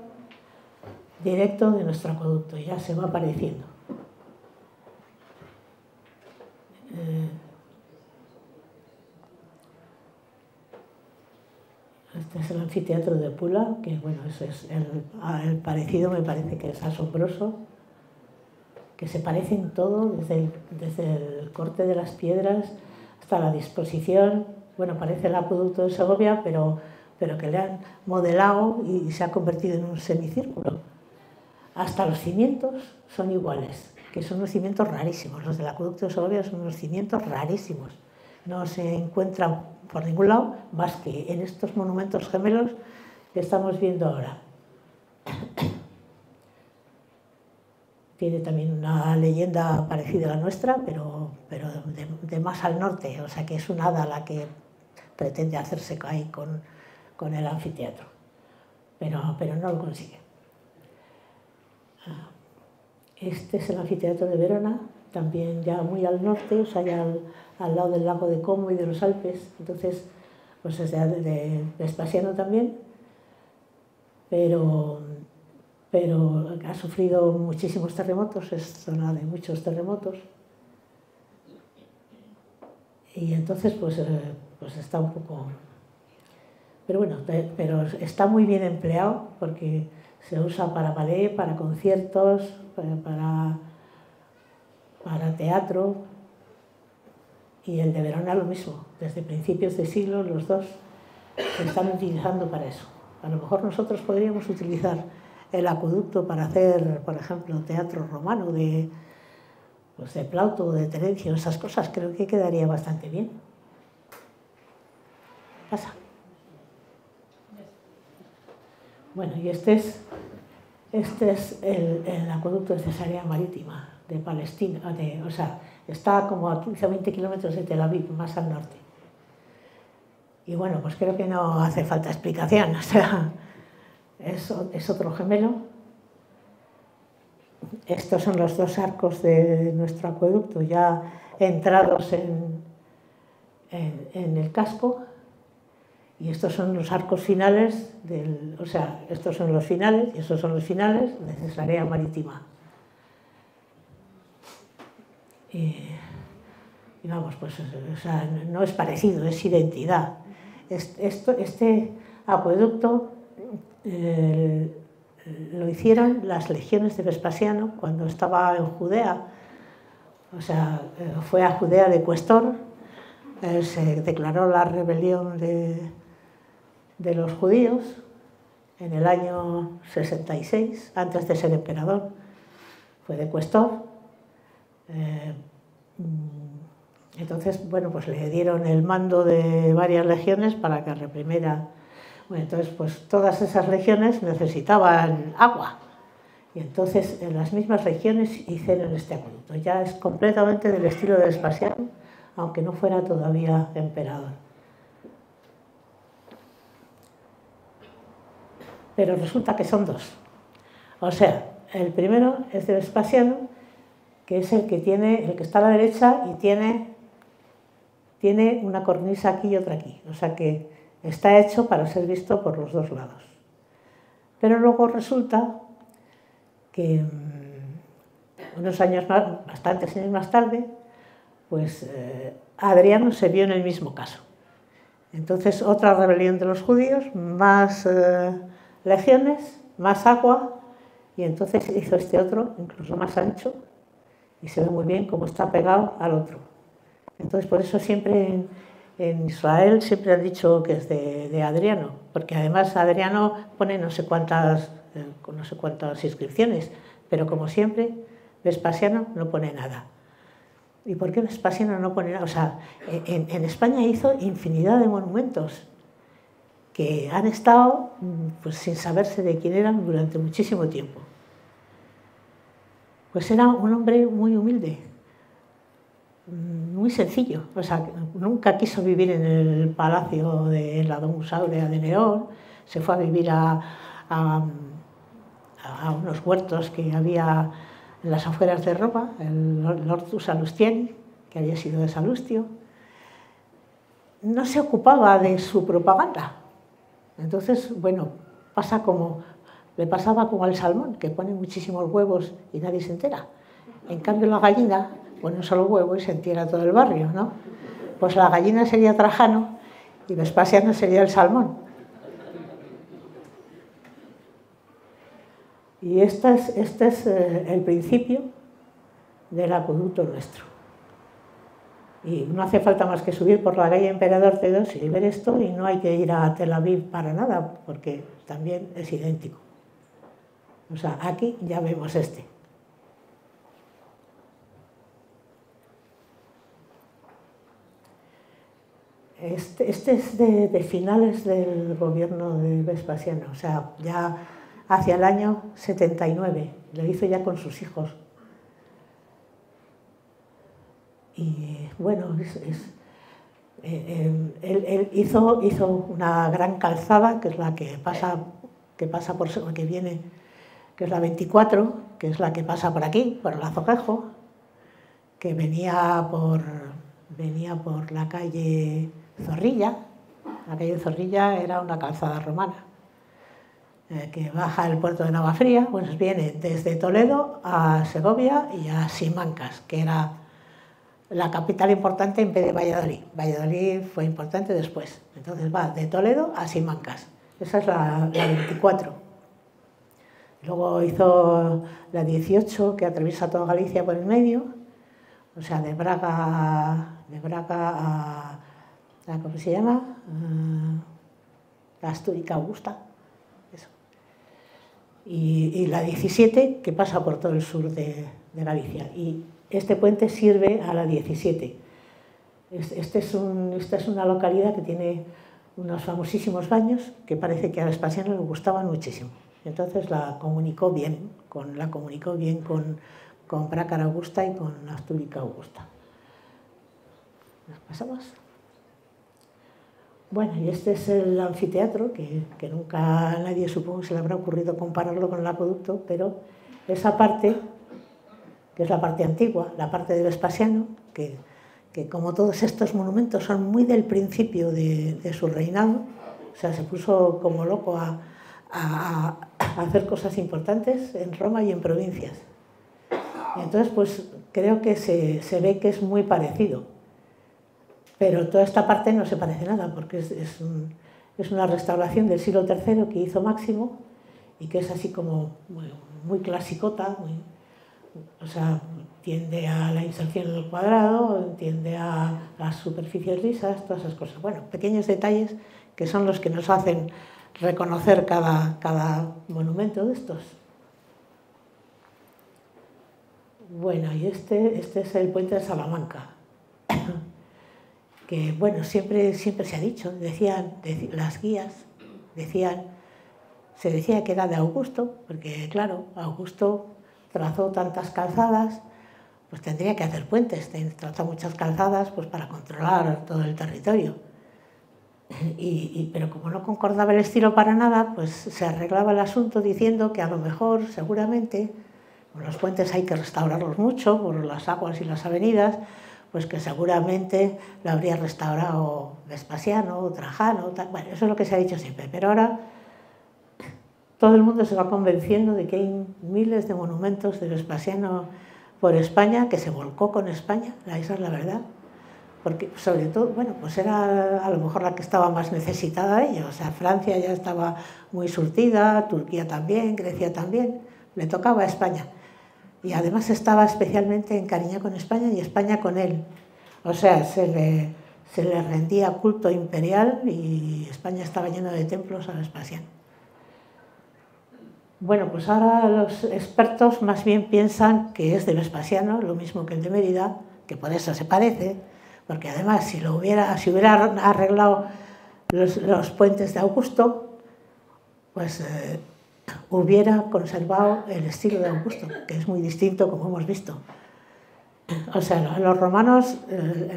directo de nuestro acueducto, ya se va apareciendo. Este es el anfiteatro de Pula, que bueno, el parecido me parece que es asombroso, que se parece en todo, desde el corte de las piedras hasta la disposición. Bueno, parece el acueducto de Segovia, pero que le han modelado y se ha convertido en un semicírculo. Hasta los cimientos son iguales, que son unos cimientos rarísimos. Los del acueducto de Segovia son unos cimientos rarísimos. No se encuentran por ningún lado más que en estos monumentos gemelos que estamos viendo ahora. Tiene también una leyenda parecida a la nuestra, pero de más al norte, o sea que es una hada la que pretende hacerse ahí con el anfiteatro, pero no lo consigue. Este es el anfiteatro de Verona, también ya muy al norte, o sea ya al lado del lago de Como y de los Alpes, entonces pues es de Vespasiano también, pero ha sufrido muchísimos terremotos, es zona de muchos terremotos, y entonces pues está un poco... Pero bueno, pero está muy bien empleado porque se usa para ballet, para conciertos, para teatro, y el de Verona lo mismo, desde principios de siglo los dos se están utilizando para eso. A lo mejor nosotros podríamos utilizar el acueducto para hacer, por ejemplo, teatro romano de Plauto o de Terencio, esas cosas, creo que quedaría bastante bien. Pasa. Bueno, y este es el acueducto de Cesarea Marítima, de Palestina, o sea, está como a 15 o 20 kilómetros de Tel Aviv, más al norte. Y bueno, pues creo que no hace falta explicación, o sea, es otro gemelo. Estos son los dos arcos de nuestro acueducto, ya entrados en el casco, y estos son los arcos finales, o sea, estos son los finales y estos son los finales de Cesarea Marítima. Y vamos, pues, o sea, no es parecido, es identidad. Este acueducto lo hicieron las legiones de Vespasiano cuando estaba en Judea, o sea, fue a Judea de cuestor, se declaró la rebelión de los judíos en el año 66, antes de ser emperador, fue de cuestor. Entonces, bueno, pues le dieron el mando de varias legiones para que reprimiera. Bueno, entonces, pues todas esas legiones necesitaban agua. Y entonces en las mismas regiones hicieron este acueducto. Ya es completamente del estilo de Vespasiano, aunque no fuera todavía emperador. Pero resulta que son dos. O sea, el primero es de Vespasiano, que es el que está a la derecha y tiene una cornisa aquí y otra aquí. O sea que está hecho para ser visto por los dos lados. Pero luego resulta que bastantes años más tarde, pues Adriano se vio en el mismo caso. Entonces, otra rebelión de los judíos, más legiones, más agua, y entonces hizo este otro, incluso más ancho, y se ve muy bien cómo está pegado al otro. Entonces, por eso siempre en Israel siempre han dicho que es de Adriano, porque además Adriano pone no sé cuántas inscripciones, pero como siempre, Vespasiano no pone nada. ¿Y por qué Vespasiano no pone nada? O sea, en España hizo infinidad de monumentos que han estado pues, sin saberse de quién eran durante muchísimo tiempo. Pues era un hombre muy humilde, muy sencillo. O sea, nunca quiso vivir en el palacio de la Domus Aurea de Nerón, se fue a vivir a unos huertos que había en las afueras de Roma, el Hortus Salustiani, que había sido de Salustio. No se ocupaba de su propaganda. Entonces, bueno, le pasaba como al salmón, que pone muchísimos huevos y nadie se entera. En cambio, la gallina pone un solo huevo y se entera todo el barrio, ¿no? Pues la gallina sería Trajano y Vespasiano sería el salmón. Y este es el principio del acueducto nuestro. Y no hace falta más que subir por la calle Emperador Teodosio y ver esto, y no hay que ir a Tel Aviv para nada, porque también es idéntico. O sea, aquí ya vemos este. Este es de finales del gobierno de Vespasiano, o sea, ya hacia el año 79, lo hizo ya con sus hijos. Y bueno, él hizo una gran calzada, que es la que viene, que es la 24, que es la que pasa por aquí, por el Azoguejo, que venía por la calle Zorrilla. La calle Zorrilla era una calzada romana, que baja el puerto de Navafría, pues viene desde Toledo a Segovia y a Simancas, que era la capital importante en vez de Valladolid. Valladolid fue importante después. Entonces va de Toledo a Simancas. Esa es la 24. Luego hizo la 18, que atraviesa toda Galicia por el medio. O sea, de Braga a ¿cómo se llama? La Astúrica Augusta. Eso. Y la 17, que pasa por todo el sur de Galicia. Y este puente sirve a la 17. Esta es una localidad que tiene unos famosísimos baños que parece que a Vespasiano le gustaban muchísimo. Entonces la comunicó bien con Brácara Augusta y con Astúrica Augusta. ¿Nos pasamos? Bueno, y este es el anfiteatro, que nunca a nadie supongo se le habrá ocurrido compararlo con el acueducto, pero esa parte, que es la parte antigua, la parte de Vespasiano, que como todos estos monumentos son muy del principio de su reinado, o sea, se puso como loco a hacer cosas importantes en Roma y en provincias. Y entonces, pues creo que se ve que es muy parecido. Pero toda esta parte no se parece nada, porque es una restauración del siglo III que hizo Máximo y que es así como muy clasicota, o sea, tiende a la inserción del cuadrado, tiende a las superficies lisas, todas esas cosas. Bueno, pequeños detalles que son los que nos hacen reconocer cada monumento de estos. Bueno, y este es el puente de Salamanca. Que bueno, siempre se ha dicho, las guías decían, se decía que era de Augusto, porque claro, Augusto trazó tantas calzadas, pues tendría que hacer puentes, trazó muchas calzadas pues para controlar todo el territorio. Pero como no concordaba el estilo para nada, pues se arreglaba el asunto diciendo que a lo mejor, seguramente, los puentes hay que restaurarlos mucho por las aguas y las avenidas, pues que seguramente lo habría restaurado Vespasiano o Trajano, tal. Bueno, eso es lo que se ha dicho siempre, pero ahora todo el mundo se va convenciendo de que hay miles de monumentos de Vespasiano por España, que se volcó con España, esa es la verdad, porque sobre todo, bueno, pues era a lo mejor la que estaba más necesitada de ello, o sea, Francia ya estaba muy surtida, Turquía también, Grecia también, le tocaba a España. Y además estaba especialmente encariñado con España y España con él. O sea, se le rendía culto imperial y España estaba llena de templos a Vespasiano. Bueno, pues ahora los expertos más bien piensan que es de Vespasiano, lo mismo que el de Mérida, que por eso se parece, porque además si hubiera arreglado los puentes de Augusto, pues hubiera conservado el estilo de Augusto, que es muy distinto, como hemos visto. O sea, los romanos,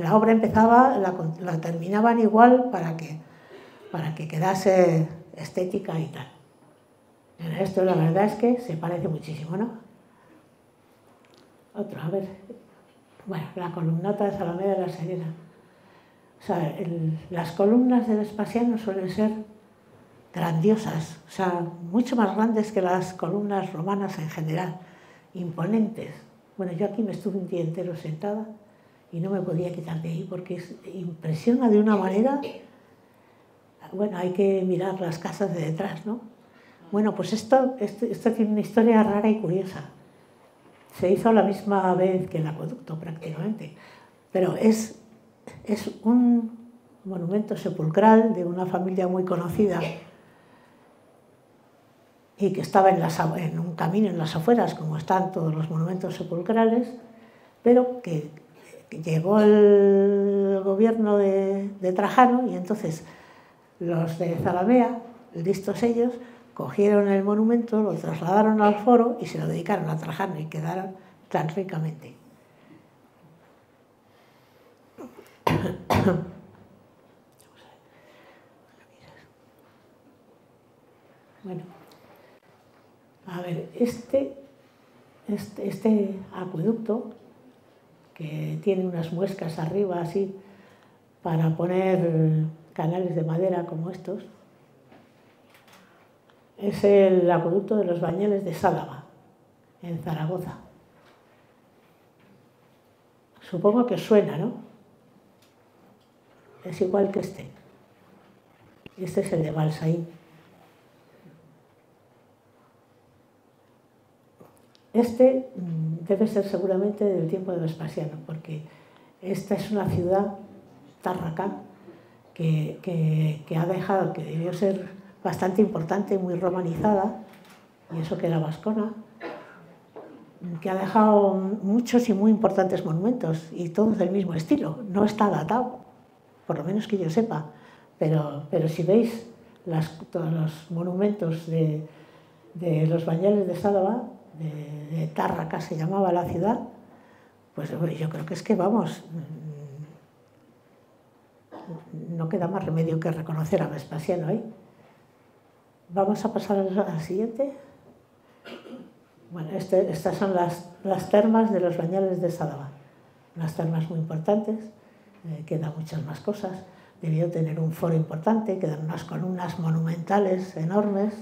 la obra empezaba, la terminaban igual para que quedase estética y tal. Esto la verdad es que se parece muchísimo, ¿no? Otro, a ver. Bueno, la columnata de Zalamea de la Serena. O sea, las columnas de Vespasiano suelen ser grandiosas, o sea, mucho más grandes que las columnas romanas en general, imponentes. Bueno, yo aquí me estuve un día entero sentada y no me podía quitar de ahí porque impresiona de una manera. Bueno, hay que mirar las casas de detrás, ¿no? Bueno, pues esto tiene una historia rara y curiosa. Se hizo a la misma vez que el acueducto prácticamente, pero es un monumento sepulcral de una familia muy conocida y que estaba en un camino en las afueras, como están todos los monumentos sepulcrales, pero que llegó el gobierno de Trajano y entonces los de Zalamea, listos ellos, cogieron el monumento, lo trasladaron al foro y se lo dedicaron a Trajano y quedaron tan ricamente. Bueno, a ver, este acueducto, que tiene unas muescas arriba así, para poner canales de madera como estos, es el acueducto de los Bañeles de Sálava, en Zaragoza. Supongo que suena, ¿no? Es igual que este. Este es el de Balsaín. Este debe ser seguramente del tiempo de Vespasiano, porque esta es una ciudad, Tárraca, que ha dejado, que debió ser bastante importante, muy romanizada, y eso que era vascona, que ha dejado muchos y muy importantes monumentos, y todos del mismo estilo. No está datado, por lo menos que yo sepa, pero si veis todos los monumentos de los Bañeles de Sálava, de Tárraca se llamaba la ciudad, pues yo creo que es que, vamos, no queda más remedio que reconocer a Vespasiano ahí. Vamos a pasar a la siguiente. Bueno, estas son las termas de los Bañeles de Sálava. Unas termas muy importantes, quedan muchas más cosas. Debió tener un foro importante, quedan unas columnas monumentales enormes.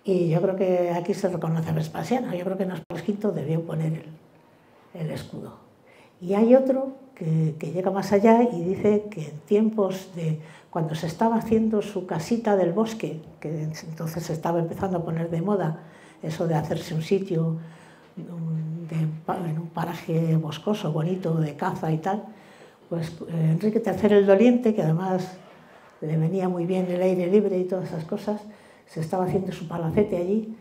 Y yo creo que aquí se reconoce a Vespasiano. Yo creo que Nápoles V debió poner el escudo. Y hay otro que llega más allá y dice que en tiempos de cuando se estaba haciendo su casita del bosque, que entonces se estaba empezando a poner de moda eso de hacerse un sitio en un paraje boscoso, bonito, de caza y tal, pues Enrique III el Doliente, que además le venía muy bien el aire libre y todas esas cosas, se estaba haciendo su palacete allí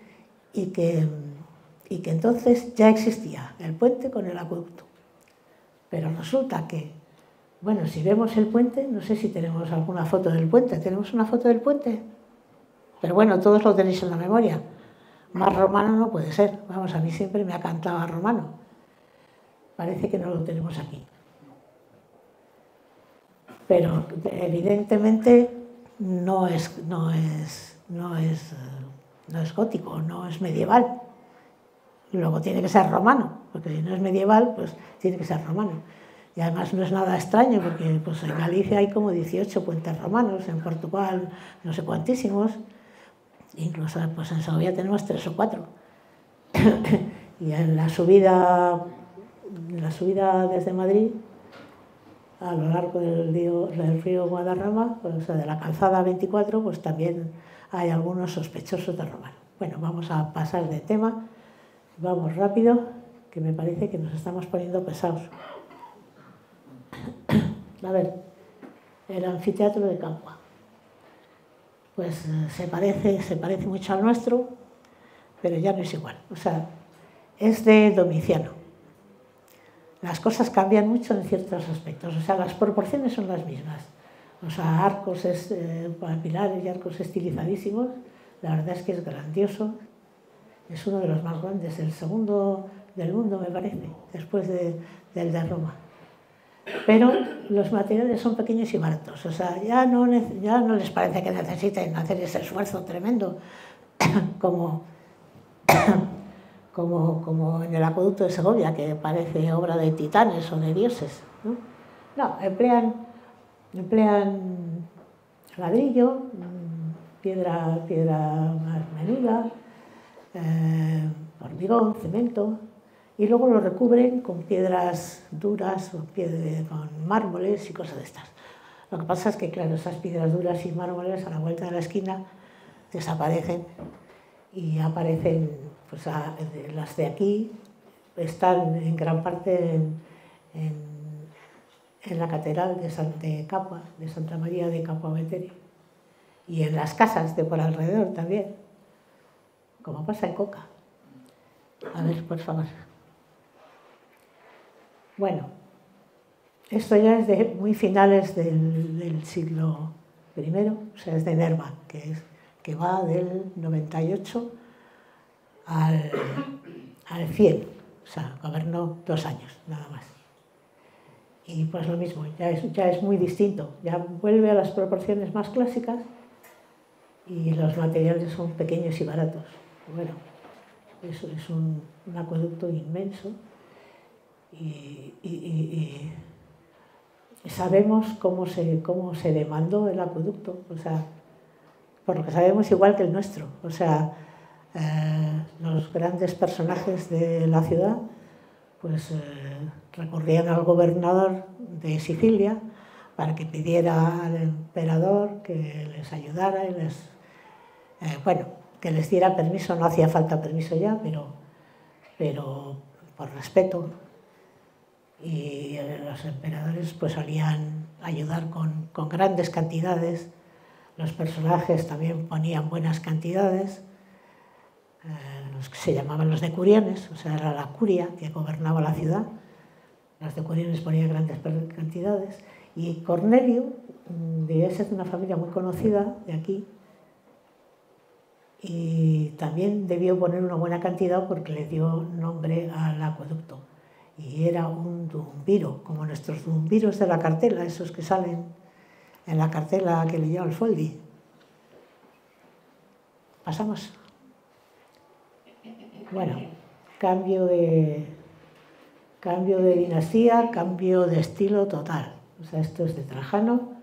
y que entonces ya existía el puente con el acueducto. Pero resulta que, bueno, si vemos el puente, no sé si tenemos alguna foto del puente. ¿Tenemos una foto del puente? Pero bueno, todos lo tenéis en la memoria. Más romano no puede ser. Vamos, a mí siempre me ha cantado a romano. Parece que no lo tenemos aquí. Pero evidentemente no es gótico, no es medieval. Luego tiene que ser romano, porque si no es medieval, pues tiene que ser romano. Y además no es nada extraño, porque pues, en Galicia hay como 18 puentes romanos, en Portugal no sé cuantísimos, incluso pues, en Segovia tenemos 3 o 4. Y en la subida desde Madrid, a lo largo del río Guadarrama, o sea, de la calzada 24, pues también hay algunos sospechosos de romano. Bueno, vamos a pasar de tema, vamos rápido, que me parece que nos estamos poniendo pesados. A ver, el anfiteatro de Capua. Pues se parece mucho al nuestro, pero ya no es igual. O sea, es de Domiciano. Las cosas cambian mucho en ciertos aspectos, o sea, las proporciones son las mismas. O sea, arcos, pilares y arcos estilizadísimos. La verdad es que es grandioso. Es uno de los más grandes, el segundo del mundo, me parece, después del de Roma. Pero los materiales son pequeños y baratos. O sea, ya no les parece que necesiten hacer ese esfuerzo tremendo como en el acueducto de Segovia, que parece obra de titanes o de dioses. No, emplean ladrillo, piedra más menuda, hormigón, cemento, y luego lo recubren con piedras duras o con mármoles y cosas de estas. Lo que pasa es que, claro, esas piedras duras y mármoles a la vuelta de la esquina desaparecen y aparecen, pues las de aquí están en gran parte en la catedral de Capua, de Santa María de Capua Vetere, y en las casas de por alrededor también, como pasa en Coca. A ver, por favor. Bueno, esto ya es de muy finales del siglo I, o sea, es de Nerva, que va del 98 al 100, o sea, gobernó 2 años, nada más. Y pues lo mismo, ya es muy distinto, ya vuelve a las proporciones más clásicas y los materiales son pequeños y baratos. Bueno, eso es un acueducto inmenso y sabemos cómo se demandó el acueducto, o sea, por lo que sabemos igual que el nuestro, o sea, los grandes personajes de la ciudad pues recurrían al gobernador de Sicilia para que pidiera al emperador que les ayudara y que les diera permiso. No hacía falta permiso ya, pero por respeto. Y los emperadores pues solían ayudar con grandes cantidades. Los personajes también ponían buenas cantidades, los que se llamaban los decuriones, o sea, era la curia que gobernaba la ciudad. Los decuriones ponían grandes cantidades. Y Cornelio debía ser de una familia muy conocida de aquí, y también debió poner una buena cantidad porque le dio nombre al acueducto. Y era un dumbiro, como nuestros dumbiros de la cartela, esos que salen en la cartela que le lleva el Foldi. Pasamos. Bueno, cambio de dinastía, cambio de estilo total. O sea, esto es de Trajano,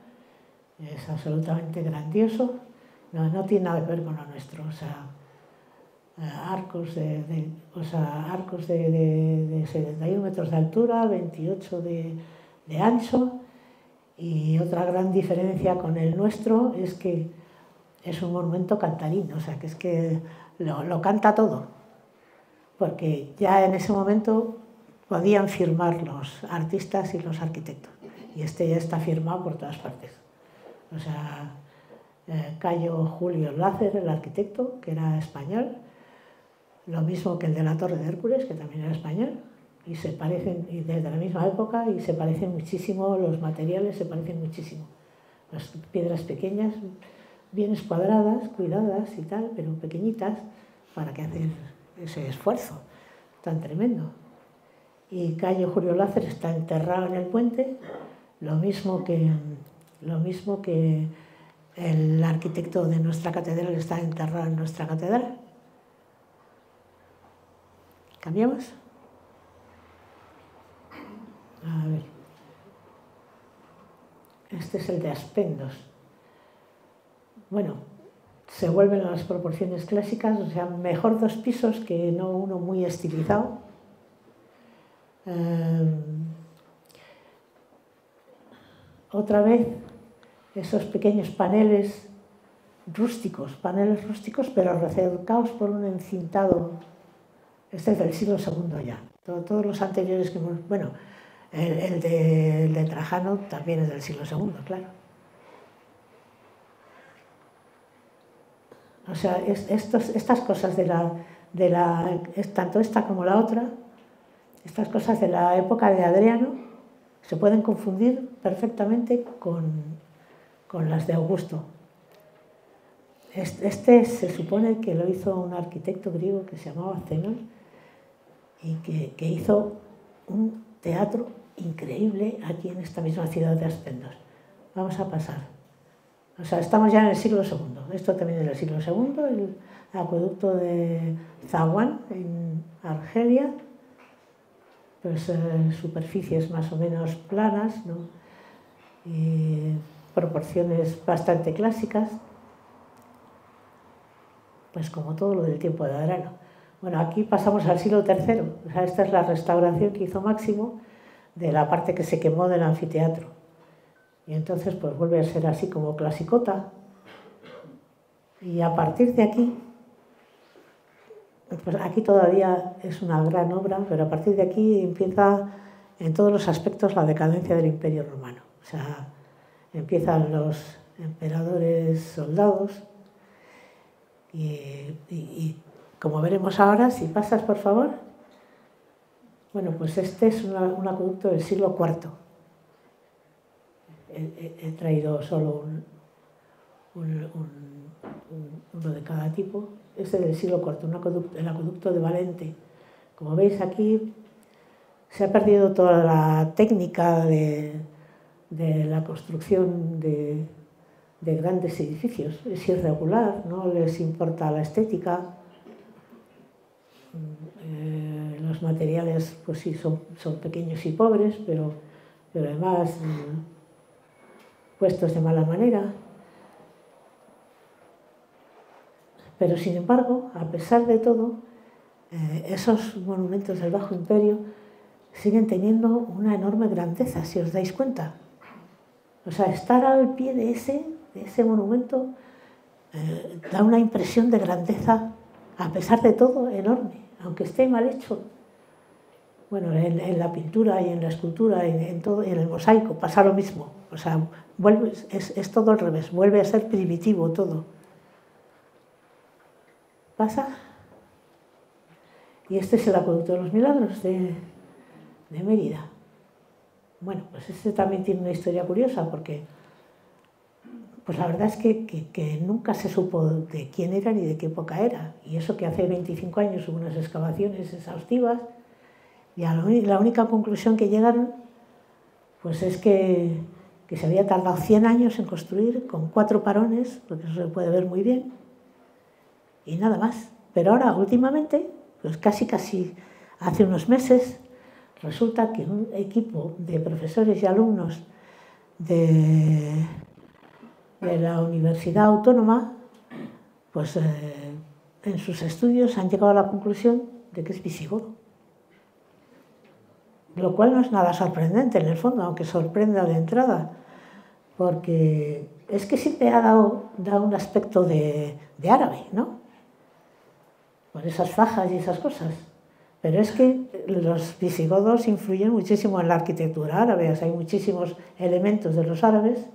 es absolutamente grandioso. No tiene nada que ver con lo nuestro. O sea, arcos de 71 metros de altura, 28 de ancho. Y otra gran diferencia con el nuestro es que es un monumento cantarín, o sea, que es que lo canta todo. Porque ya en ese momento podían firmar los artistas y los arquitectos. Y este ya está firmado por todas partes. O sea, Cayo Julio Lácer, el arquitecto, que era español, lo mismo que el de la Torre de Hércules, que también era español, y se parecen, y desde la misma época, y se parecen muchísimo, los materiales se parecen muchísimo. Las piedras pequeñas, bien escuadradas, cuidadas y tal, pero pequeñitas, para que hacer ese esfuerzo tan tremendo. Y Cayo Julio Lácer está enterrado en el puente, lo mismo que el arquitecto de nuestra catedral está enterrado en nuestra catedral. ¿Cambiamos? A ver. Este es el de Aspendos. Bueno, se vuelven a las proporciones clásicas, o sea, mejor 2 pisos que no uno muy estilizado. Otra vez, esos pequeños paneles rústicos, pero recercados por un encintado. Este es del siglo II ya. Todos los anteriores que hemos... Bueno, el de Trajano también es del siglo II, claro. O sea, estas cosas tanto esta como la otra, estas cosas de la época de Adriano, se pueden confundir perfectamente con las de Augusto. Este se supone que lo hizo un arquitecto griego que se llamaba Zenón y que hizo un teatro increíble aquí en esta misma ciudad de Aspendos. Vamos a pasar. O sea, estamos ya en el siglo II. Esto también es del siglo II, el acueducto de Zawan en Argelia. Pues superficies más o menos planas, ¿no? Y proporciones bastante clásicas, pues como todo lo del tiempo de Adriano. Bueno, aquí pasamos al siglo III, o sea, esta es la restauración que hizo Máximo de la parte que se quemó del anfiteatro. Y entonces pues vuelve a ser así como clasicota. Y a partir de aquí, pues aquí todavía es una gran obra, pero a partir de aquí empieza en todos los aspectos la decadencia del Imperio Romano. O sea, empiezan los emperadores soldados y como veremos ahora, si pasas por favor, bueno, pues este es un acueducto del siglo IV. He traído solo uno de cada tipo. Este es del siglo IV, el acueducto de Valente. Como veis aquí, se ha perdido toda la técnica de la construcción de grandes edificios. Es irregular, no les importa la estética. Los materiales, pues sí, son pequeños y pobres, pero además puestos de mala manera. Pero sin embargo, a pesar de todo, esos monumentos del Bajo Imperio siguen teniendo una enorme grandeza, si os dais cuenta. O sea, estar al pie de ese monumento da una impresión de grandeza, a pesar de todo, enorme, aunque esté mal hecho. Bueno, en la pintura y en la escultura y en el mosaico pasa lo mismo. O sea, es todo al revés, vuelve a ser primitivo todo. ¿Pasa? Y este es el Acueducto de los Milagros de Mérida. Bueno, pues este también tiene una historia curiosa porque pues la verdad es que nunca se supo de quién era ni de qué época era. Y eso que hace 25 años hubo unas excavaciones exhaustivas y la única conclusión que llegaron pues es que se había tardado 100 años en construir con 4 parones, porque eso se puede ver muy bien, y nada más. Pero ahora, últimamente, pues casi hace unos meses, resulta que un equipo de profesores y alumnos de la Universidad Autónoma, pues en sus estudios han llegado a la conclusión de que es visigodo. Lo cual no es nada sorprendente en el fondo, aunque sorprenda de entrada, porque es que siempre ha dado un aspecto de árabe, ¿no? Con esas fajas y esas cosas. Pero es que los visigodos influyen muchísimo en la arquitectura árabe, o sea, hay muchísimos elementos de los árabes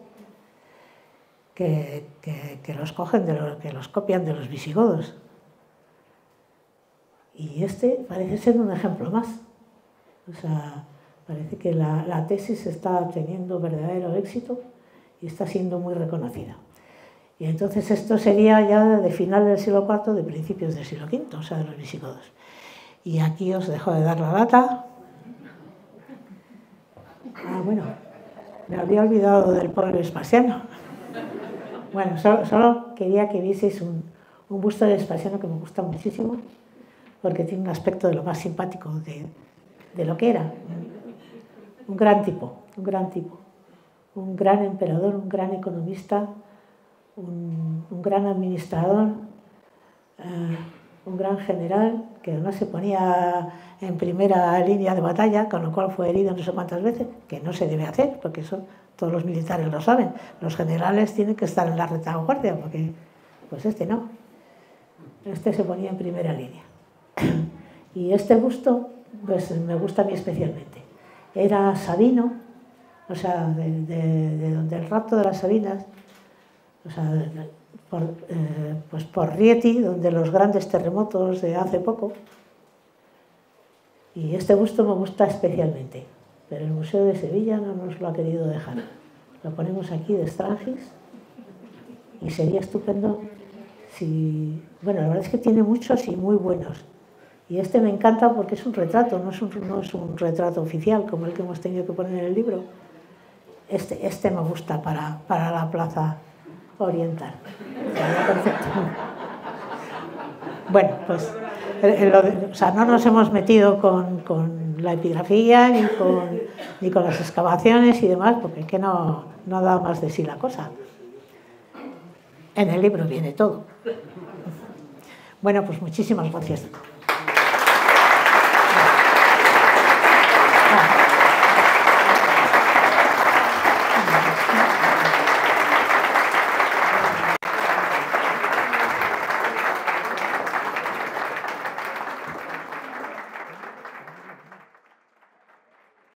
que los cogen, que los copian de los visigodos. Y este parece ser un ejemplo más. O sea, parece que la tesis está teniendo verdadero éxito y está siendo muy reconocida. Y entonces esto sería ya de final del siglo IV, de principios del siglo V, o sea, de los visigodos. Y aquí os dejo de dar la lata. Ah, bueno, me había olvidado del pobre Vespasiano. Bueno, solo quería que vieseis un busto de Vespasiano que me gusta muchísimo, porque tiene un aspecto de lo más simpático de lo que era. Un gran tipo, un gran emperador, un gran economista, un gran administrador, un gran general, que además se ponía en primera línea de batalla, con lo cual fue herido no sé cuántas veces, que no se debe hacer, porque eso todos los militares lo saben. Los generales tienen que estar en la retaguardia, porque pues este no. Este se ponía en primera línea. Y este busto, pues me gusta a mí especialmente. Era sabino, o sea, del rapto de las Sabinas, o sea, pues por Rieti, donde los grandes terremotos de hace poco. Y este busto me gusta especialmente, pero el Museo de Sevilla no nos lo ha querido dejar. Lo ponemos aquí de Strangis y sería estupendo si... Bueno, la verdad es que tiene muchos y muy buenos. Y este me encanta porque es un retrato, no es un retrato oficial como el que hemos tenido que poner en el libro. Este me gusta para la plaza oriental. Perfecto. Bueno, pues o sea, no nos hemos metido con la epigrafía ni con las excavaciones y demás, porque es que no da más de sí la cosa. En el libro viene todo. Bueno, pues muchísimas gracias.